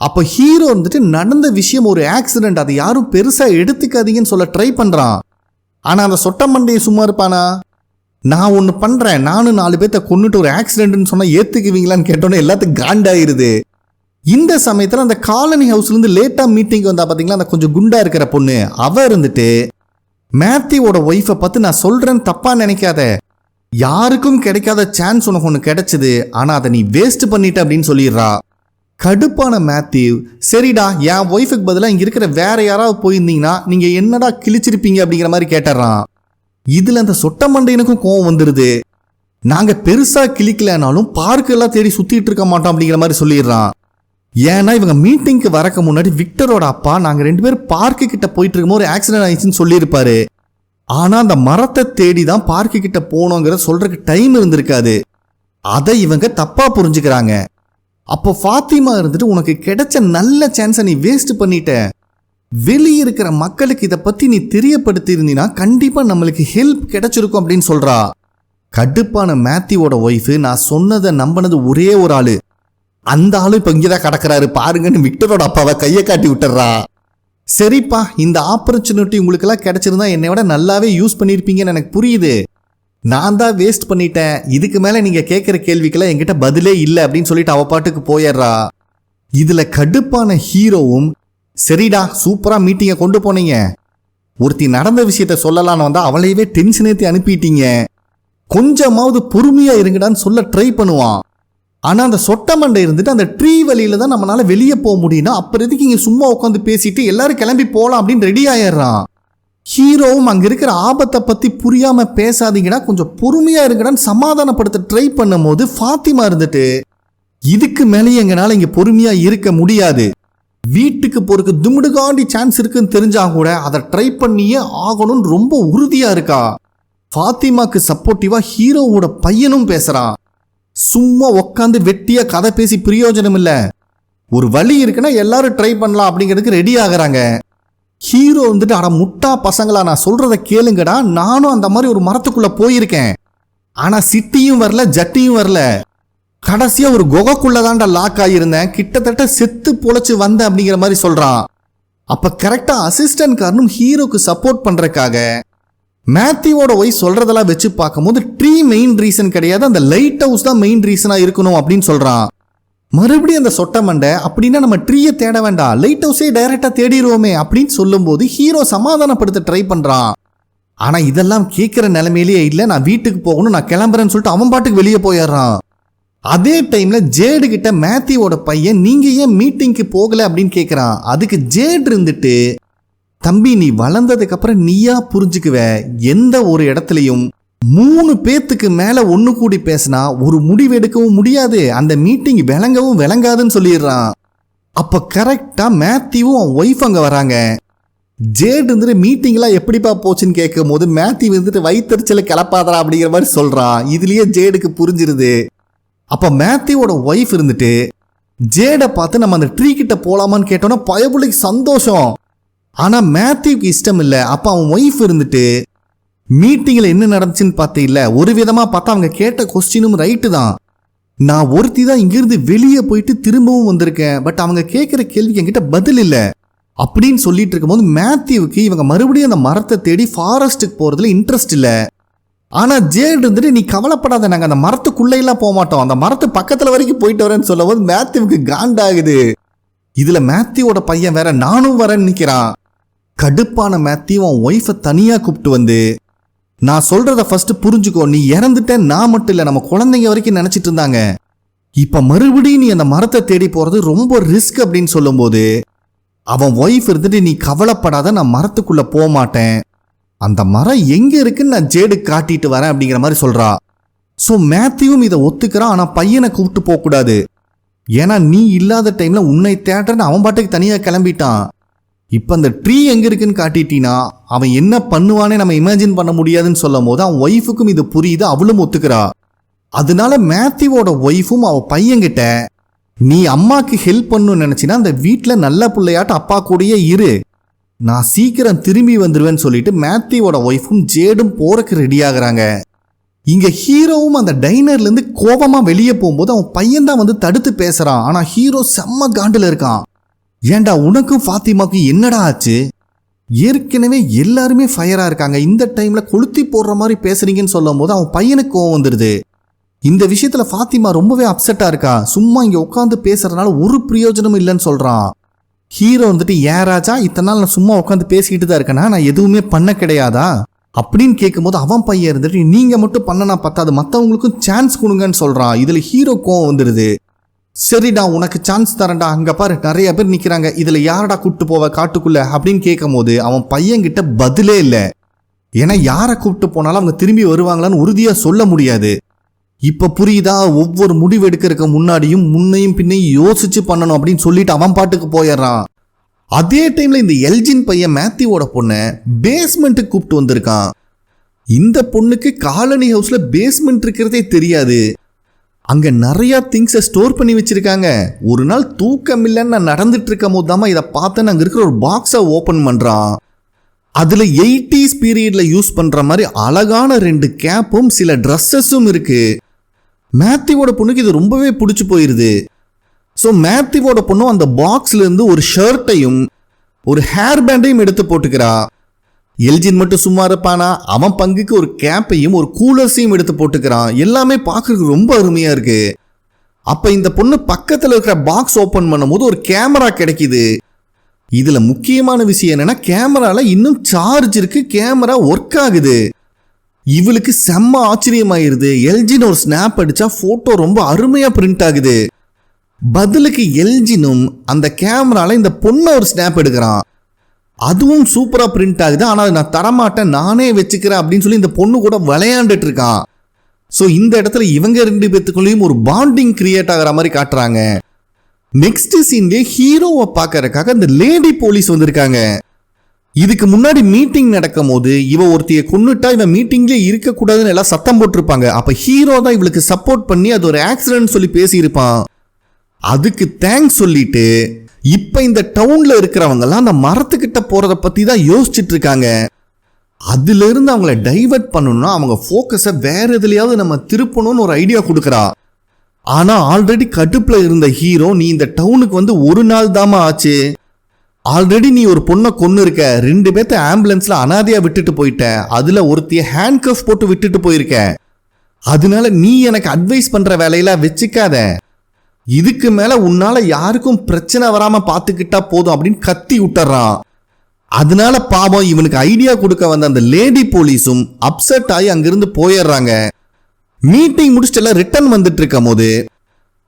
S1: அப்போ ஹீரோ வந்துட்டு நடந்த விஷயம் ஒரு ஆக்சிடென்ட், அதை யாரும் பெருசாக எடுத்துக்காதீங்கன்னு சொல்ல ட்ரை பண்ணுறான். ஆனால் அந்த சொட்ட மண்டையை சும்மா இருப்பானா, நான் ஒன்று பண்ணுறேன், நானும் 4 பேர்த்த கொண்டுட்டு ஒரு ஆக்சிடென்ட்னு சொன்னால் ஏற்றுக்குவீங்களான்னு கேட்டோன்னே எல்லாத்துக்கும் காண்டாயிருது. இந்த சமயத்தில் அந்த காலனி ஹவுஸ்லேருந்து லேட்டாக மீட்டிங் வந்தா பார்த்தீங்களா, அந்த கொஞ்சம் குண்டாக இருக்கிற பொண்ணு, அவ இருந்துட்டு மேத்யூவோட ஒய்ஃபை பார்த்து நான் சொல்கிறேன்னு தப்பாக நினைக்காத, யாருக்கும் கிடைக்காத சான்ஸ் உனக்கு ஒன்று கிடைச்சிது, ஆனால் அதை நீ வேஸ்ட் பண்ணிட்ட அப்படின்னு சொல்லிடுறா. கடுப்பான மேத்யூ சரிடா என் ஒய்ஃபுக்கு பதிலாக இங்கே இருக்கிற வேற யாராவது போயிருந்தீங்கன்னா நீங்கள் என்னடா கிழிச்சிருப்பீங்க அப்படிங்கிற மாதிரி கேட்டுறான். இதில் அந்த சொட்ட மண்டையனுக்கும் கோவம் வந்துடுது. நாங்கள் பெருசாக கிழிக்கலனாலும் பார்க்கெல்லாம் தேடி சுற்றிட்டு இருக்க மாட்டோம் அப்படிங்கிற மாதிரி சொல்லிடுறான். ஏன்னா இவங்க மீட்டிங்க்கு வரக்கு முன்னாடி விக்டரோட அப்பா நாங்கள் 2 பேரும் பார்க்கு கிட்ட போயிட்டு இருக்கும்போது ஒரு ஆக்சிடென்ட் ஆயிடுச்சுன்னு சொல்லியிருப்பாரு. ஆனால் அந்த மரத்தை தேடி தான் பார்க்கு கிட்ட போனோங்கிற சொல்றதுக்கு டைம் இருந்திருக்காது. அதை இவங்க தப்பாக புரிஞ்சுக்கிறாங்க. அப்போ ஃபாத்திமா இருந்துட்டு உனக்கு கிடைச்ச நல்ல சான்ஸை நீ வேஸ்ட் பண்ணிட்ட, வெளியே இருக்கிற மக்களுக்கு இதை பற்றி நீ தெரியப்படுத்தி இருந்தீங்கன்னா கண்டிப்பாக நம்மளுக்கு ஹெல்ப் கிடைச்சிருக்கும் அப்படின்னு சொல்கிறா. கடுப்பான மேத்யூவோட ஒய்ஃபு நான் சொன்னதை நம்பினது ஒரே ஒரு ஆள், அந்த ஆளு இப்போ இங்கே தான் கிடக்கிறாரு பாருங்கன்னு விக்டரோட அப்பாவை கையை காட்டி விட்டுறா. சரிப்பா இந்த ஆப்பர்ச்சுனிட்டி உங்களுக்கெல்லாம் கிடைச்சிருந்தா என்னை விட நல்லாவே யூஸ் பண்ணியிருப்பீங்கன்னு எனக்கு புரியுது, நான் தான் வேஸ்ட் பண்ணிட்டேன், இதுக்கு மேலே நீங்கள் கேட்குற கேள்விக்கெல்லாம் என்கிட்ட பதிலே இல்லை அப்படின்னு சொல்லிட்டு அவ பாட்டுக்கு போயிடுறா. இதில் கடுப்பான ஹீரோவும் சரிடா சூப்பராக மீட்டிங்கை கொண்டு போனீங்க, ஒருத்தி நடந்த விஷயத்த சொல்லலான்னு வந்தால் அவளையவே டென்ஷன் ஏற்றி அனுப்பிட்டீங்க, கொஞ்சமாவது பொறுமையாக இருங்கடான்னு சொல்ல ட்ரை பண்ணுவான். ஆனால் அந்த சொட்ட மண்டை இருந்துட்டு அந்த ட்ரீ வழியில் தான் நம்மளால வெளியே போக முடியும்னா அப்புறம் எதுக்கு இங்கே சும்மா உட்காந்து பேசிட்டு எல்லாரும் கிளம்பி போகலாம் அப்படின்னு ரெடி ஆயிடுறான். ஹீரோவும் அங்கே இருக்கிற ஆபத்தை பற்றி புரியாமல் பேசாதீங்கடா கொஞ்சம் பொறுமையாக இருங்கடான்னு சமாதானப்படுத்த ட்ரை பண்ணும் போது ஃபாத்திமா இருந்துட்டு இதுக்கு மேலே எங்களால் இங்கே பொறுமையாக இருக்க முடியாது, வீட்டுக்கு போறதுக்கு தும்முடுகாண்டி சான்ஸ் இருக்குன்னு தெரிஞ்சா கூட அதை ட்ரை பண்ணியே ஆகணும்னு ரொம்ப உறுதியாக இருக்கா. ஃபாத்திமாக்கு சப்போர்ட்டிவாக ஹீரோவோட பையனும் பேசுகிறான். சும்மா உக்காந்து வெட்டியா கதை பேசி பிரயோஜனம் இல்லை, ஒரு வழி இருக்குன்னா எல்லாரும் ட்ரை பண்ணலாம் அப்படிங்கிறதுக்கு ரெடி ஆகுறாங்க. ஹீரோ வந்துட்டு அட முட்டா பசங்களா நான் சொல்றத கேளுங்கடா, நானும் அந்த மாதிரி ஒரு மரத்துக்குள்ள போயிருக்கேன், ஆனா சிட்டியும் வரல ஜட்டியும் வரல, கடைசியா ஒரு குகைக்குள்ளதான்டா லாக் ஆகியிருந்தேன், கிட்டத்தட்ட செத்து பொழைச்சு வந்தேன் அப்படிங்கிற மாதிரி சொல்றான். அப்ப கரெக்டா அசிஸ்டன்ட் காரனும் ஹீரோக்கு சப்போர்ட் பண்றதுக்காக மேத்யூவோட ஒய்ஃப் சொல்றதெல்லாம் வச்சு பார்க்கும்போது ட்ரீ மெயின் ரீசன் கிடையாது, அந்த லைட் ஹவுஸ் தான் மெயின் ரீசனா இருக்கணும் அப்படின்னு சொல்றான். மறுபடியும் அந்த சொட்ட மண்டை அப்படின்னா நம்ம ட்ரீயை தேட வேண்டாம் லைட் ஹவுஸே டைரக்டா தேடிடுவோமே அப்படின்னு சொல்லும்போது ஹீரோ சமாதானப்படுத்த ட்ரை பண்றான். ஆனா இதெல்லாம் கேட்கிற நிலைமையிலேயே இல்லை, நான் வீட்டுக்கு போகணும் நான் கிளம்புறேன்னு சொல்லிட்டு அவன் பாட்டுக்கு வெளியே போயிடுறான். அதே டைம்ல ஜேடு கிட்ட மேத்யூவோட பையன் நீங்க ஏன் மீட்டிங்க்கு போகல அப்படின்னு கேட்கிறான். அதுக்கு ஜேடு இருந்துட்டு தம்பி நீ வளர்ந்ததுக்கு அப்புறம் நீயா புரிஞ்சுக்குவ, எந்த ஒரு இடத்துலையும் 3 பேத்துக்கு மேல ஒண்ணு கூடி பேசினா ஒரு முடிவு எடுக்கவும் முடியாது, அந்த மீட்டிங் விளங்கவும் விளங்காதுன்னு சொல்லிடுறான். அப்ப கரெக்டா மேத்யூவும் அவன் ஒய்ஃப் அங்க வராங்க. ஜேட் வந்துட்டு மீட்டிங்லாம் எப்படிப்பா போச்சுன்னு கேட்கும் போது மேத்யூ வந்துட்டு வயிற்றுச்சல கிளப்பாதரா அப்படிங்கிற மாதிரி சொல்றான். இதுலயே ஜேடுக்கு புரிஞ்சிருது. அப்ப மேத்யூவோட ஒய்ஃப் இருந்துட்டு ஜேடை பார்த்து நம்ம அந்த ட்ரீ கிட்ட போலாமான்னு கேட்டோன்னா பயபுள்ளைக்கு சந்தோஷம். ஆனா மேத்யூக்கு இஷ்டம் இல்லை. அப்ப அவன் ஒய்ஃப் இருந்துட்டு மீட்டிங்ல என்ன நடந்துச்சுன்னு பார்த்து இல்ல, ஒரு விதமா பார்த்தா அவங்க கேட்ட கொஸ்டினும் ரைட்டு தான். நான் ஒருத்தி தான் இங்கிருந்து வெளியே போயிட்டு திரும்பவும் வந்திருக்கேன், பட் அவங்க கேட்கிற கேள்விக்கு என்கிட்ட பதில் இல்லை அப்படின்னு சொல்லிட்டு இருக்கும்போது மேத்யூவுக்கு இவங்க மறுபடியும் அந்த மரத்தை தேடி ஃபாரஸ்ட்டுக்கு போறதுல இன்ட்ரெஸ்ட் இல்லை. ஆனா ஜேட் வந்துட்டு நீ கவலைப்படாத, நாங்க அந்த மரத்துக்குள்ளையெல்லாம் போக மாட்டோம், அந்த மரத்து பக்கத்துல வரைக்கும் போயிட்டு வரேன்னு சொல்லும் போது மேத்யூவுக்கு காண்டாகுது. இதுல மேத்யூவோட பையன் வேற நானும் வரேன்னு நிக்கிறான். கடுப்பான மேத்யூ அவன் ஒய்ஃபை தனியா கூப்பிட்டு வந்து, நான் சொல்றத ஃபர்ஸ்ட் புரிஞ்சுக்கோ, நீ இறந்துட்டேன் நான் மட்டும் இல்லை, நம்ம குழந்தைங்க வரைக்கும் நினைச்சிட்டு இருந்தாங்க, இப்ப மறுபடியும் நீ அந்த மரத்தை தேடி போறது ரொம்ப ரிஸ்க் அப்படின்னு சொல்லும் போது அவன் ஒய்ஃப் இருந்துட்டு நீ கவலைப்படாத, நான் மரத்துக்குள்ள போக மாட்டேன், அந்த மரம் எங்க இருக்குன்னு நான் ஜேடு காட்டிட்டு வரேன் அப்படிங்கிற மாதிரி சொல்றா. ஸோ மேத்யூவும் இதை ஒத்துக்கிறான். ஆனா பையனை கூப்பிட்டு போக கூடாது, ஏன்னா நீ இல்லாத டைம்ல உன்னை தேடுறன்னு அவன் பாட்டுக்கு தனியா கிளம்பிட்டான். இப்ப அந்த ட்ரீ எங்க இருக்குன்னு காட்டிட்டீனா அவன் என்ன பண்ணுவானே நம்ம இமேஜின் பண்ண முடியாதுன்னு சொல்லும் போது அவன் ஒய்ஃபுக்கும் இது புரியுது, அவளும் ஒத்துக்கிறா. அதனால மேத்யூவோட ஒய்ஃபும் அவ பையன்கிட்ட நீ அம்மாக்கு ஹெல்ப் பண்ணணும்னு நினைச்சினா அந்த வீட்டில் நல்ல பிள்ளையாட்ட அப்பா கூடயே இரு, நான் சீக்கிரம் திரும்பி வந்துருவேன்னு சொல்லிட்டு மேத்யூவோட ஒய்ஃபும் ஜேடும் போறக்கு ரெடி ஆகுறாங்க. இங்க ஹீரோவும் அந்த டைனர்ல இருந்து கோபமா வெளியே போகும்போது அவன் பையன் தான் வந்து தடுத்து பேசுறான். ஆனா ஹீரோ செம்ம காண்டில் இருக்கான். ஏண்டா உனக்கும் ஃபாத்திமாக்கும் என்னடா ஆச்சு, ஏற்கனவே எல்லாருமே ஃபயரா இருக்காங்க, இந்த டைம்ல கொளுத்தி போடுற மாதிரி பேசுறீங்கன்னு சொல்லும் போது அவன் பையனுக்கு கோவம் வந்துடுது. இந்த விஷயத்துல ஃபாத்திமா ரொம்பவே அப்செட்டா இருக்கா. சும்மா இங்க உட்காந்து பேசுறதுனால ஒரு பிரயோஜனமும் இல்லைன்னு சொல்றான். ஹீரோ வந்துட்டு ஏன் ராஜா இத்தனை நாள் நான் சும்மா உட்காந்து பேசிக்கிட்டு தான் இருக்கேனா, நான் எதுவுமே பண்ண கிடையாதா அப்படின்னு கேட்கும் போது அவன் பையன் இருந்துட்டு நீங்க மட்டும் பண்ணனா பத்தாது, மற்றவங்களுக்கும் சான்ஸ் கொடுங்கன்னு சொல்றான். இதுல ஹீரோ கோவம் வந்துடுது. சரிடா உனக்கு சான்ஸ் தரேன்டா, அங்க பாரு நிறைய பேர் நிக்கிறாங்க, இதுல யாரடா கூப்பிட்டு போவ காட்டுக்குள்ள அப்படின்னு கேட்கும் போது அவன் பையன் கிட்ட பதிலே இல்லை. ஏன்னா யாரை கூப்பிட்டு போனாலும் அவங்க திரும்பி வருவாங்களான்னு உறுதியா சொல்ல முடியாது. இப்ப புரியுதா, ஒவ்வொரு முடிவு எடுக்கிறதுக்கு முன்னாடியும் முன்னையும் பின்னையும் யோசிச்சு பண்ணணும் அப்படின்னு சொல்லிட்டு அவன் பாட்டுக்கு போயிடுறான். அதே டைம்ல இந்த எல்ஜின் பையன் மேத்யூவோட பொண்ணை பேஸ்மெண்ட்டுக்கு கூப்பிட்டு வந்திருக்கான். இந்த பொண்ணுக்கு காலனி ஹவுஸ்ல பேஸ்மெண்ட் இருக்கிறதே தெரியாது. அங்க நிறைய திங்ஸை ஸ்டோர் பண்ணி வச்சிருக்காங்க. ஒரு நாள் தூக்கம் இல்லைன்னு நான் நடந்துட்டு இருக்கும் போது தான் இதை பார்த்தேன், அங்க இருக்கிற ஒரு பாக்ஸை ஓபன் பண்றான். அதுல 80s பீரியட்ல யூஸ் பண்ற மாதிரி அழகான 2 கேப்பும் சில ட்ரெஸ்ஸஸும் இருக்கு. மேத்யூவோட பொண்ணுக்கு இது ரொம்பவே பிடிச்சு போயிருது. ஸோ மேத்யூவோட பொண்ணும் அந்த பாக்ஸ்ல இருந்து ஒரு ஷர்ட்டையும் ஒரு ஹேர் பேண்டையும் எடுத்து போட்டுக்கிறா. எல்ஜின் மட்டும் சும்மா இருப்பானா, அவன் பங்குக்கு ஒரு கேப்பையும் ஒரு கூலர்ஸையும் எடுத்து போட்டுக்கிறான். எல்லாமே பார்க்கறதுக்கு ரொம்ப அருமையா இருக்கு. அப்ப இந்த பொண்ணு பக்கத்துல இருக்கிற பாக்ஸ் ஓபன் பண்ணும்போது ஒரு கேமரா கிடைக்குது. இதுல முக்கியமான விஷயம் என்னன்னா கேமரால இன்னும் சார்ஜ் இருக்கு, கேமரா ஒர்க் ஆகுது. இவளுக்கு செம்ம ஆச்சரியமாயிருது. எல்ஜின் ஒரு ஸ்னாப் அடிச்சா போட்டோ ரொம்ப அருமையா பிரிண்ட் ஆகுது. பதிலுக்கு எல்ஜினும் அந்த கேமரால இந்த பொண்ணை ஒரு ஸ்னாப் எடுக்கிறான், அதுவும் சூப்பரா பிரிண்ட் ஆகுது. ஆனால் நான் தரமாட்டேன் நானே வச்சுக்கிறேன் அப்படின்னு சொல்லி இந்த பொண்ணு கூட விளையாண்டுட்டு இருக்கான். ஸோ இந்த இடத்துல இவங்க 2 பேத்துக்குள்ளேயும் ஒரு பாண்டிங் கிரியேட் ஆகிற மாதிரி காட்டுறாங்க. நெக்ஸ்ட் சீன்லேயே ஹீரோவை பார்க்கறதுக்காக இந்த லேடி போலீஸ் வந்திருக்காங்க. இதுக்கு முன்னாடி மீட்டிங் நடக்கும் போது இவ ஒருத்தைய கொன்னுட்டா இவன் மீட்டிங்லேயே இருக்கக்கூடாதுன்னு எல்லாம் சத்தம் போட்டிருப்பாங்க. அப்ப ஹீரோ தான் இவளுக்கு சப்போர்ட் பண்ணி அது ஒரு ஆக்சிடென்ட் சொல்லி பேசியிருப்பான். அதுக்கு தேங்க்ஸ் சொல்லிட்டு இப்ப இந்த டவுன்ல இருக்கிறவங்கலாம் அந்த மரத்துக்கிட்ட போறத பத்தி தான் யோசிச்சுட்டு இருக்காங்க. அதுல இருந்து அவங்கள டைவர்ட் பண்ணணும்னா அவங்க போக்கஸை வேற எதுலயாவது நம்ம திருப்பணும்னு ஒரு ஐடியா கொடுக்கறா. ஆனா ஆல்ரெடி கடுப்புல இருந்த ஹீரோ நீ இந்த டவுனுக்கு வந்து ஒரு நாள் தாமா ஆச்சு, ஆல்ரெடி நீ ஒரு பொண்ணை கொன்னு இருக்க, 2 பேர்த்த ஆம்புலன்ஸ்ல அனாதையா விட்டுட்டு போயிட்ட, அதுல ஒருத்திய ஹேண்ட் கஃப் போட்டு விட்டுட்டு போயிருக்க, அதனால நீ எனக்கு அட்வைஸ் பண்ற வேலையெல்லாம் வச்சுக்காத, இதுக்கு மேல உன்னால யாருக்கும் பிரச்சனை வராம பாத்துக்கிட்டா போதும் அப்படின்னு கத்தி விட்டுறான். அதனால பாவம் இவனுக்கு ஐடியா கொடுக்க வந்த அந்த லேடி போலீஸும் அப்செட் ஆகி அங்கிருந்து போயிடுறாங்க. மீட்டிங் முடிச்சுட்டு எல்லாம் ரிட்டர்ன் வந்துட்டு இருக்கும் போது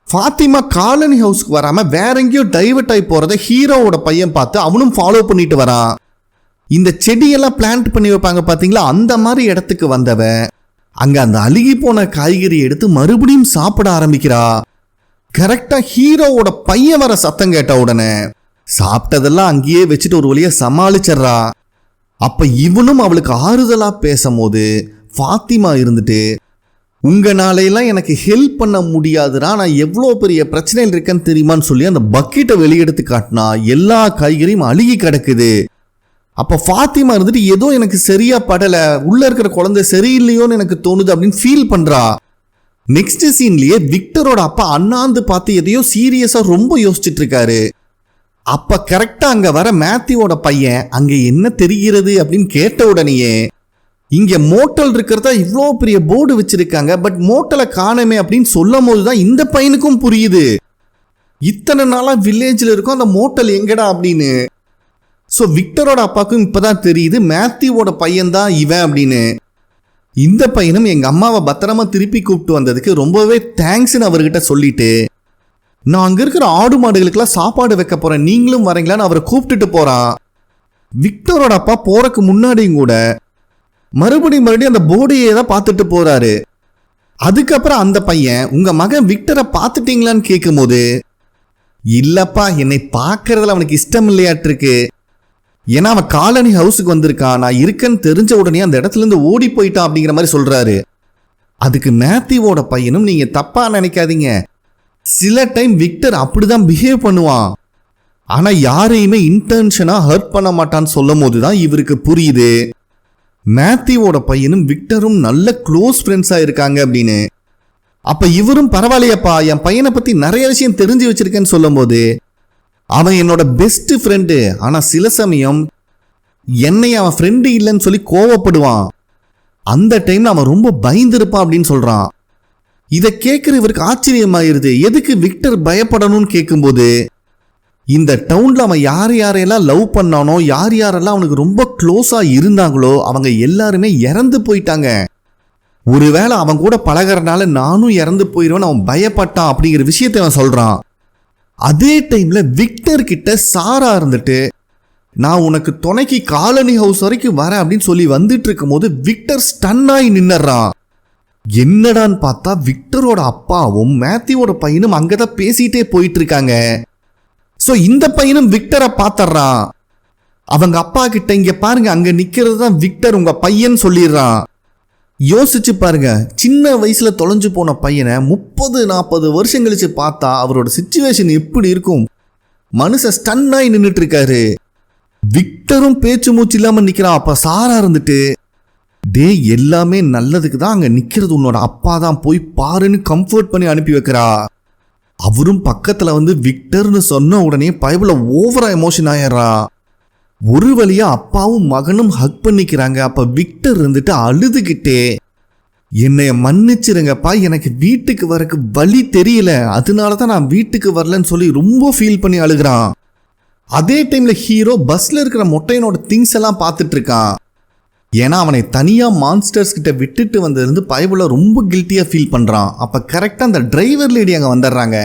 S1: ஃபாத்திமா காலனி ஹவுஸ்க்கு வராம வேற எங்கேயோ டைவர்ட் ஆகி போறத ஹீரோவோட பையன் பார்த்து அவனும் ஃபாலோ பண்ணிட்டு வரான். இந்த செடியெல்லாம் பிளான்ட் பண்ணி வைப்பாங்க பார்த்தீங்களா, அந்த மாதிரி இடத்துக்கு வந்தவ அங்க அந்த அழுகி போன காய்கறி எடுத்து மறுபடியும் சாப்பிட ஆரம்பிக்கிறா. கரெக்டா ஹீரோவோட பையன் வர சத்தம் கேட்ட உடனே சாப்பிட்டதெல்லாம் அங்கேயே வச்சுட்டு ஒரு வழியா சமாளிச்சிட்றா. அப்ப இவனும் அவளுக்கு ஆறுதலா பேசும்போது ஃபாத்திமா இருந்துட்டு, உங்களாலையெல்லாம் எனக்கு ஹெல்ப் பண்ண முடியாதுடா, நான் எவ்வளோ பெரிய பிரச்சனையில் இருக்கேன்னு தெரியுமான்னு சொல்லி அந்த பக்கெட்டை வெளியெடுத்து காட்டினா எல்லா காய்கறியும் அழுகி கிடக்குது. அப்போ ஃபாத்திமா இருந்துட்டு, ஏதோ எனக்கு சரியா படலை, உள்ள இருக்கிற குழந்தை சரியில்லையோன்னு எனக்கு தோணுது அப்படின்னு ஃபீல் பண்றா. நெக்ஸ்ட் சீன்லயே விக்டரோட அப்பா அண்ணாந்து பார்த்து எதையோ சீரியஸா ரொம்ப யோசிச்சுட்டு இருக்காரு. அப்ப கரெக்டா அங்க வர மேத்யூவோட பையன், அங்க என்ன தெரிகிறது அப்படின்னு கேட்ட உடனேயே, இங்க மோட்டல் இருக்கிறதா இவ்வளோ பெரிய போர்டு வச்சிருக்காங்க, பட் மோட்டலை காணமே அப்படின்னு சொல்லும் போதுதான் இந்த பையனுக்கும் புரியுது, இத்தனை நாளா வில்லேஜில் இருக்கும் அந்த மோட்டல் எங்கடா அப்படின்னு. ஸோ விக்டரோட அப்பாவுக்கும் இப்பதான் தெரியுது மேத்யூவோட பையன் தான் இவன் அப்படின்னு. இந்த பையனும் எங்க அம்மாவை பத்திரமா திருப்பி கூப்பிட்டு வந்ததுக்கு ரொம்பவே தேங்க்ஸ்ன்னு அவர்கிட்ட சொல்லிட்டு, நான் அங்க இருக்கிற ஆடு மாடுகளுக்கெல்லாம் சாப்பாடு வைக்க போறேன், நீங்களும் வரீங்களான்னு அவரை கூப்பிட்டுட்டு போறான். விக்டரோட அப்பா போறதுக்கு முன்னாடியும் கூட மறுபடியும் அந்த போர்டையே தான் பார்த்துட்டு போறாரு. அதுக்கப்புறம் அந்த பையன், உங்க மகன் விக்டரை பார்த்துட்டீங்களான்னு கேட்கும் போது, இல்லப்பா என்னை பார்க்கறதுல அவனுக்கு இஷ்டம் இல்லையாட்டிருக்கு, ஏன்னா அவன் காலனி ஹவுஸுக்கு வந்திருக்கான், நான் இருக்கேன்னு தெரிஞ்ச உடனே அந்த இடத்துல இருந்து ஓடி போயிட்டான் அப்படிங்கிற மாதிரி சொல்றாரு. அதுக்கு மேத்யூவோட பையனும், நீங்க தப்பா நினைக்காதீங்க, சில டைம் விக்டர் அப்படிதான் பிஹேவ் பண்ணுவான், ஆனா யாரையுமே இன்டென்ஷனா ஹர்ட் பண்ண மாட்டான்னு சொல்லும் போதுதான் இவருக்கு புரியுது மேத்யூவோட பையனும் விக்டரும் நல்ல க்ளோஸ் ஃப்ரெண்ட்ஸா இருக்காங்க அப்படின்னு. அப்ப இவரும், பரவாயில்லையப்பா என் பையனை பத்தி நிறைய விஷயம் தெரிஞ்சு வச்சிருக்கேன்னு சொல்லும் போது, அவன் என்னோட பெஸ்ட் ஃப்ரெண்டு, ஆனா சில சமயம் என்னை அவன் ஃப்ரெண்டு இல்லைன்னு சொல்லி கோவப்படுவான், அந்த டைம்ல அவன் ரொம்ப பயந்துருப்பான் அப்படின்னு சொல்றான். இதை கேட்கிற இவருக்கு ஆச்சரியமாயிருது, எதுக்கு விக்டர் பயப்படணும்னு கேட்கும்போது, இந்த டவுன்ல அவன் யார் யாரையெல்லாம் லவ் பண்ணானோ, யார் யாரெல்லாம் அவனுக்கு ரொம்ப க்ளோஸா இருந்தாங்களோ அவங்க எல்லாருமே இறந்து போயிட்டாங்க, ஒருவேளை அவன் கூட பழகிறனால நானும் இறந்து போயிடுவேன் அவன் பயப்பட்டான் அப்படிங்கிற விஷயத்தை அவன் சொல்றான். அதே டைம்ல விக்டர் கிட்ட சாரா இருந்துட்டு, நான் உனக்கு துணைக்கு காலனி ஹவுஸ் வரைக்கும் வரேன் அப்படின்னு சொல்லி வந்துட்டு இருக்கும் போது விக்டர் ஸ்டன் ஆகி நின்னுறான். என்னடான்னு பார்த்தா விக்டரோட அப்பாவும் மேத்யூவோட பையனும் அங்கதான் பேசிட்டே போயிட்டு இருக்காங்க. சோ இந்த பையனும் விக்டரை பார்த்தர்றான். அவங்க அப்பா கிட்ட, இங்க பாருங்க அங்க நிக்கிறது தான் விக்டர் உங்க பையன் சொல்லிடுறான். யோசிச்சு பாருங்க, சின்ன வயசுல தொலைஞ்சு போன பையனை 30-40 வருஷம் கழிச்சு பார்த்தா அவரோட சிச்சுவேஷன் எப்படி இருக்கும். மனுஷன் ஸ்டன் ஆகி நின்றுட்டு இருக்காரு. விக்டரும் பேச்சு மூச்சு இல்லாம நிக்கிறான். அப்ப சாரா இருந்துட்டு, டே எல்லாமே நல்லதுக்கு தான் அங்க நிக்கிறது உன்னோட அப்பா தான், போய் பாருன்னு கம்ஃபர்ட் பண்ணி அனுப்பி வைக்கிறா. அவரும் பக்கத்துல வந்து விக்டர்னு சொன்ன உடனே பைபிள ஓவரா எமோஷன் ஆயிடுறா. ஒரு வழியா அப்பாவும் மகனும் ஹக் பண்ணிக்கிறாங்க. அப்ப விக்டர் இருந்துட்டு அழுதுகிட்டே, என்னைய மன்னிச்சிருங்கப்பா, எனக்கு வீட்டுக்கு வரக்கு வழி தெரியல, அதனாலதான் நான் வீட்டுக்கு வரலன்னு சொல்லி ரொம்ப ஃபீல் பண்ணி அழுகிறான். அதே டைம்ல ஹீரோ பஸ்ல இருக்கிற மொட்டையனோட திங்ஸ் எல்லாம் பார்த்துட்டு இருக்கான். ஏன்னா அவனை தனியா மான்ஸ்டர்ஸ் கிட்ட விட்டுட்டு வந்ததுலேருந்து பைபிள ரொம்ப கில்ட்டியா ஃபீல் பண்றான். அப்ப கரெக்டா அந்த டிரைவர் லேடி அங்க வந்துடுறாங்க.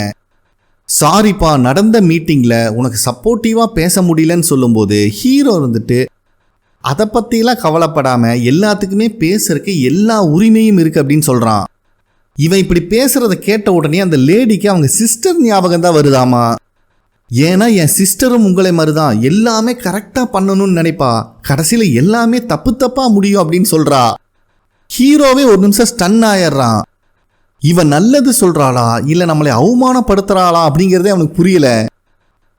S1: சாரிப்பா, நடந்த மீட்டிங்ல உனக்கு சப்போர்ட்டிவா பேச முடியலன்னு சொல்லும்போது ஹீரோ இருந்துட்டு, அதை பத்திலாம் கவலைப்படாம எல்லாத்துக்குமே பேசுறதுக்கு எல்லா உரிமையும் இருக்கு அப்படின்னு சொல்றான். இவன் இப்படி பேசுறத கேட்ட உடனே அந்த லேடிக்கு அவங்க சிஸ்டர் ஞாபகம் தான் வருதாமா. ஏன்னா என் சிஸ்டரும் உங்களை மாதிரிதான் எல்லாமே கரெக்டா பண்ணணும்னு நினைப்பா, கடைசியில எல்லாமே தப்பு தப்பா முடியும் அப்படின்னு சொல்றா. ஹீரோவே ஒரு நிமிஷம் ஸ்டன் ஆயிடுறான். இவன் நல்லது சொல்றாளா இல்ல நம்மளை அவமானப்படுத்துறாளா அப்படிங்கிறதே அவனுக்கு புரியல.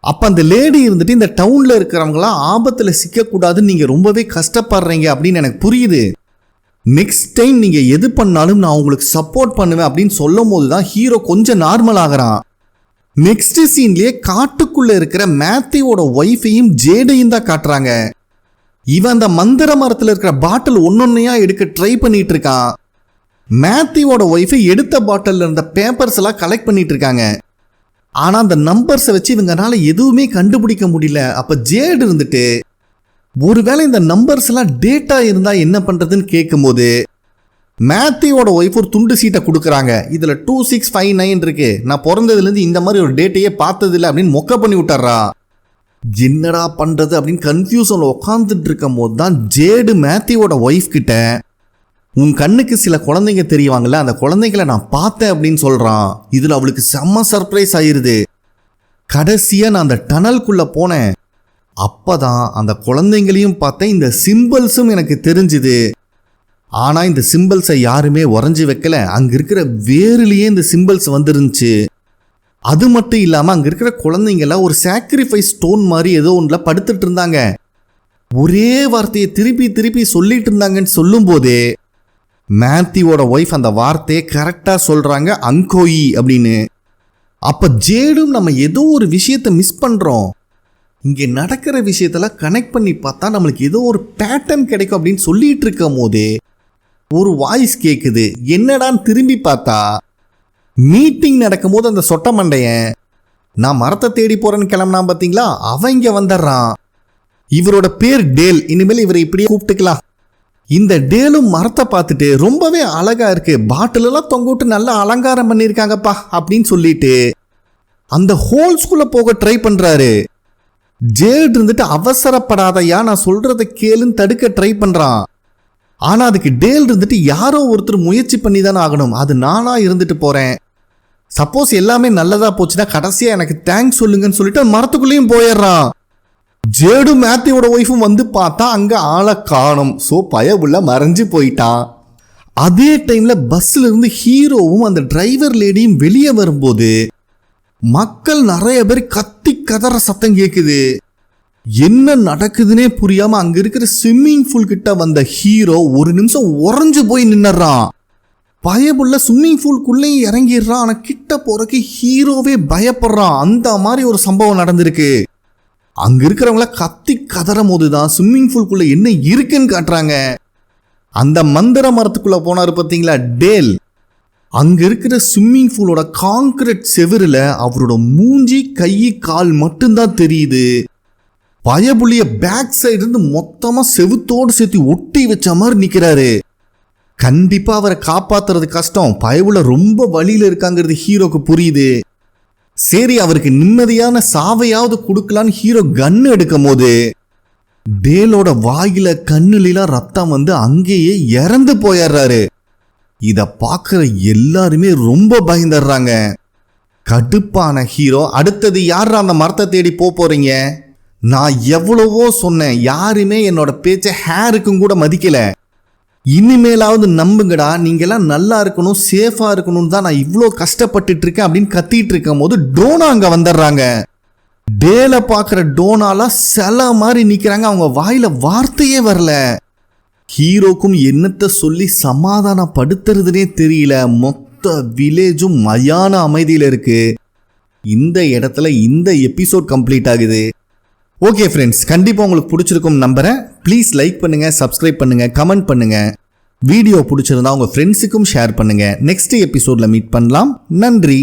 S1: அப்ப அந்த லேடி இருந்துட்டு, இந்த டவுன்ல இருக்கிறவங்களாம் ஆபத்துல சிக்க கூடாதுன்னு நீங்க ரொம்பவே கஷ்டப்படுறீங்க அப்படின்னு எனக்கு புரியுது, நெக்ஸ்ட் டைம் நீங்க எது பண்ணாலும் நான் உங்களுக்கு சப்போர்ட் பண்ணுவேன் அப்படின்னு சொல்லும் போதுதான் ஹீரோ கொஞ்சம் நார்மல் ஆகிறான். நெக்ஸ்ட் சீன்லயே காட்டுக்குள்ள இருக்கிற மேத்யூவோட ஒய்ஃபையும் ஜேடையும் தான் காட்டுறாங்க. இவன் அந்த மந்திர மரத்துல இருக்கிற பாட்டில் ஒன்னொன்னையா எடுக்க ட்ரை பண்ணிட்டு இருக்கான். மேத்யூவோட ஒய்ஃபை எடுத்த பாட்டில் இருந்த பேப்பர்ஸ் எல்லாம் கலெக்ட் பண்ணிட்டு இருக்காங்க. ஆனா அந்த நம்பர்ஸை வச்சு இவங்கனால எதுவுமே கண்டுபிடிக்க முடியல. அப்ப ஜேடு இருந்துட்டு, ஒருவேளை இந்த நம்பர்ஸ் எல்லாம் டேட்டா இருந்தா என்ன பண்றதுன்னு கேட்கும் போது மேத்யூவோட ஒய்ஃப் ஒரு துண்டு சீட்டை கொடுக்குறாங்க. இதுல 2659 இருக்கு, நான் பிறந்ததுலேருந்து இந்த மாதிரி ஒரு டேட்டையே பார்த்ததில்லை அப்படின்னு மொக்க பண்ணி விட்டுறா. என்னடா பண்றது அப்படின்னு கன்ஃபியூஷன்ல உட்காந்துட்டு இருக்கும் போது தான் ஜேடு மேத்யூவோட ஒய்ஃப் கிட்ட உன் கண்ணுக்கு சில குழந்தைங்க தெரியுவாங்கல்ல, அந்த குழந்தைங்களை நான் பார்த்தேன் அப்படின்னு சொல்றான். இதுல அவளுக்கு செம்ம சர்ப்ரைஸ் ஆயிருது. கடைசியா நான் அந்த டனல்குள்ள போனேன், அப்பதான் அந்த குழந்தைங்களையும் பார்த்தேன், இந்த சிம்பிள்ஸும் எனக்கு தெரிஞ்சுது. ஆனா இந்த சிம்பிள்ஸை யாருமே உறைஞ்சி வைக்கல, அங்க இருக்கிற வேர்லயே இந்த சிம்பிள்ஸ் வந்துருந்துச்சு. அது மட்டும் இல்லாம அங்க இருக்கிற குழந்தைங்கள ஒரு சாக்ரிஃபைஸ் ஸ்டோன் மாதிரி ஏதோ ஒன்றுல படுத்துட்டு இருந்தாங்க. ஒரே வார்த்தையை திருப்பி திருப்பி சொல்லிட்டு இருந்தாங்கன்னு சொல்லும் போதே மேத்யூவோட ஒய்ஃப் அந்த வார்த்தையை கரெக்டா சொல்றாங்க, அங்கோயி அப்படின்னு. அப்ப ஜேடும் நம்ம ஏதோ ஒரு விஷயத்தை மிஸ் பண்றோம், இங்கே நடக்கிற விஷயத்தெல்லாம் கனெக்ட் பண்ணி பார்த்தா நம்மளுக்கு ஏதோ ஒரு பேட்டர்ன் கிடைக்கும் அப்படின்னு சொல்லிட்டு இருக்கும் போதே ஒரு வாய்ஸ் கேட்குது. என்னடான்னு திரும்பி பார்த்தா மீட்டிங் நடக்கும் போது அந்த சொட்ட மண்டையன் நான் மரத்தை தேடி போறேன்னு கிளம்புனா பார்த்தீங்களா, அவன் இங்க வந்துடுறான். இவரோட பேர் டேல், இனிமேல் இவரை இப்படியே கூப்பிட்டுக்கலாம். இந்த டேலும் மரத்தை பார்த்துட்டு ரொம்பவே அழகா இருக்கு, பாட்டில் எல்லாம் தொங்க விட்டு நல்லா அலங்காரம் பண்ணியிருக்காங்கப்பா அப்படின்னு சொல்லிட்டு அந்த ஹோல்ஸ்குள்ள போக ட்ரை பண்றாரு. ஜேட் இருந்துட்டு அவசரப்படாதையா, நான் சொல்றதை கேளுன்னு தடுக்க ட்ரை பண்றான். ஆனா அதுக்கு டேல் இருந்துட்டு யாரோ ஒருத்தர் முயற்சி பண்ணி தானே ஆகணும், அது நானா இருந்துட்டு போறேன், சப்போஸ் எல்லாமே நல்லதா போச்சுன்னா கடைசியா எனக்கு தேங்க்ஸ் சொல்லுங்கன்னு சொல்லிட்டு மரத்துக்குள்ளேயும் போயிடுறான். ஜேடும் மேத்யூவோட ஒய்ஃபும் வந்து பார்த்தா அங்க ஆளை காணும். ஸோ பயபுள்ள மறைஞ்சு போயிட்டான். அதே டைம்ல பஸ்ல இருந்து ஹீரோவும் அந்த டிரைவர் லேடியும் வெளியே வரும்போது மக்கள் நிறைய பேர் கத்தி கதற சத்தம் கேட்குது. என்ன நடக்குதுன்னே புரியாம அங்க இருக்கிற ஸ்விம்மிங் பூல் கிட்ட வந்த ஹீரோ ஒரு நிமிஷம் உறைஞ்சு போய் நின்னுறான். பயபுள்ள ஸ்விம்மிங் பூல்குள்ளேயும் இறங்கிடுறான். ஆனா கிட்ட போறதுக்கு ஹீரோவே பயப்படுறான். அந்த மாதிரி ஒரு சம்பவம் நடந்திருக்கு. அங்க இருக்கிறவங்கள கத்தி கதறும் போதுதான் ஸ்விம்மிங் பூல்குள்ள என்ன இருக்குன்னு காட்டுறாங்க. அந்த மந்திர மரத்துக்குள்ள போனாரு பார்த்தீங்களா டேல், அங்க இருக்கிற ஸ்விம்மிங் பூலோட கான்கிரீட் செவருல அவரோட மூஞ்சி கை கால் மட்டும்தான் தெரியுது. பயபுள்ளிய பேக் சைடு இருந்து மொத்தமா செவுத்தோடு சேர்த்து ஒட்டி வச்ச மாதிரி நிக்கிறாரு. கண்டிப்பா அவரை காப்பாத்துறது கஷ்டம், பயபுள்ள ரொம்ப வழியில இருக்காங்கிறது ஹீரோக்கு புரியுது. சரி அவருக்கு நிம்மதியான சாவையாவது கொடுக்கலான்னு ஹீரோ கன்னு எடுக்கும் போது டேலோட வாயில கண்ணுலாம் ரத்தம் வந்து அங்கேயே இறந்து போயிடுறாரு. இத பாக்குற எல்லாருமே ரொம்ப பயந்துடுறாங்க. கடுப்பான ஹீரோ அடுத்தது யார் அந்த மரத்தை தேடி போறீங்க, நான் எவ்வளவோ சொன்னேன், யாருமே என்னோட பேச்ச ஹேருக்கும் கூட மதிக்கல, இனிமேலாவது நம்புங்கடா, நீங்கெல்லாம் நல்லா இருக்கணும் சேஃபா இருக்கணும்னு தான் நான் இவ்வளோ கஷ்டப்பட்டுட்டு இருக்கேன் அப்படின்னு கத்திட்டு இருக்கும் போது டோனா அங்க வந்துடுறாங்க. டேல பாக்குற டோனாலாம் சில மாதிரி நிக்கிறாங்க, அவங்க வாயில வார்த்தையே வரல. ஹீரோக்கும் என்னத்தை சொல்லி சமாதானப்படுத்துறதுனே தெரியல. மொத்த வில்லேஜும் மயான அமைதியில இருக்கு. இந்த இடத்துல இந்த எபிசோட் கம்ப்ளீட் ஆகுது. ஓகே ஃப்ரெண்ட்ஸ், கண்டிப்பாக உங்களுக்கு பிடிச்சிருக்கும் நம்புறேன். ப்ளீஸ் லைக் பண்ணுங்க, சப்ஸ்கிரைப் பண்ணுங்க, கமெண்ட் பண்ணுங்க. வீடியோ பிடிச்சிருந்தா உங்க ஃப்ரெண்ட்ஸுக்கும் ஷேர் பண்ணுங்க. நெக்ஸ்ட் எபிசோட்ல மீட் பண்ணலாம். நன்றி.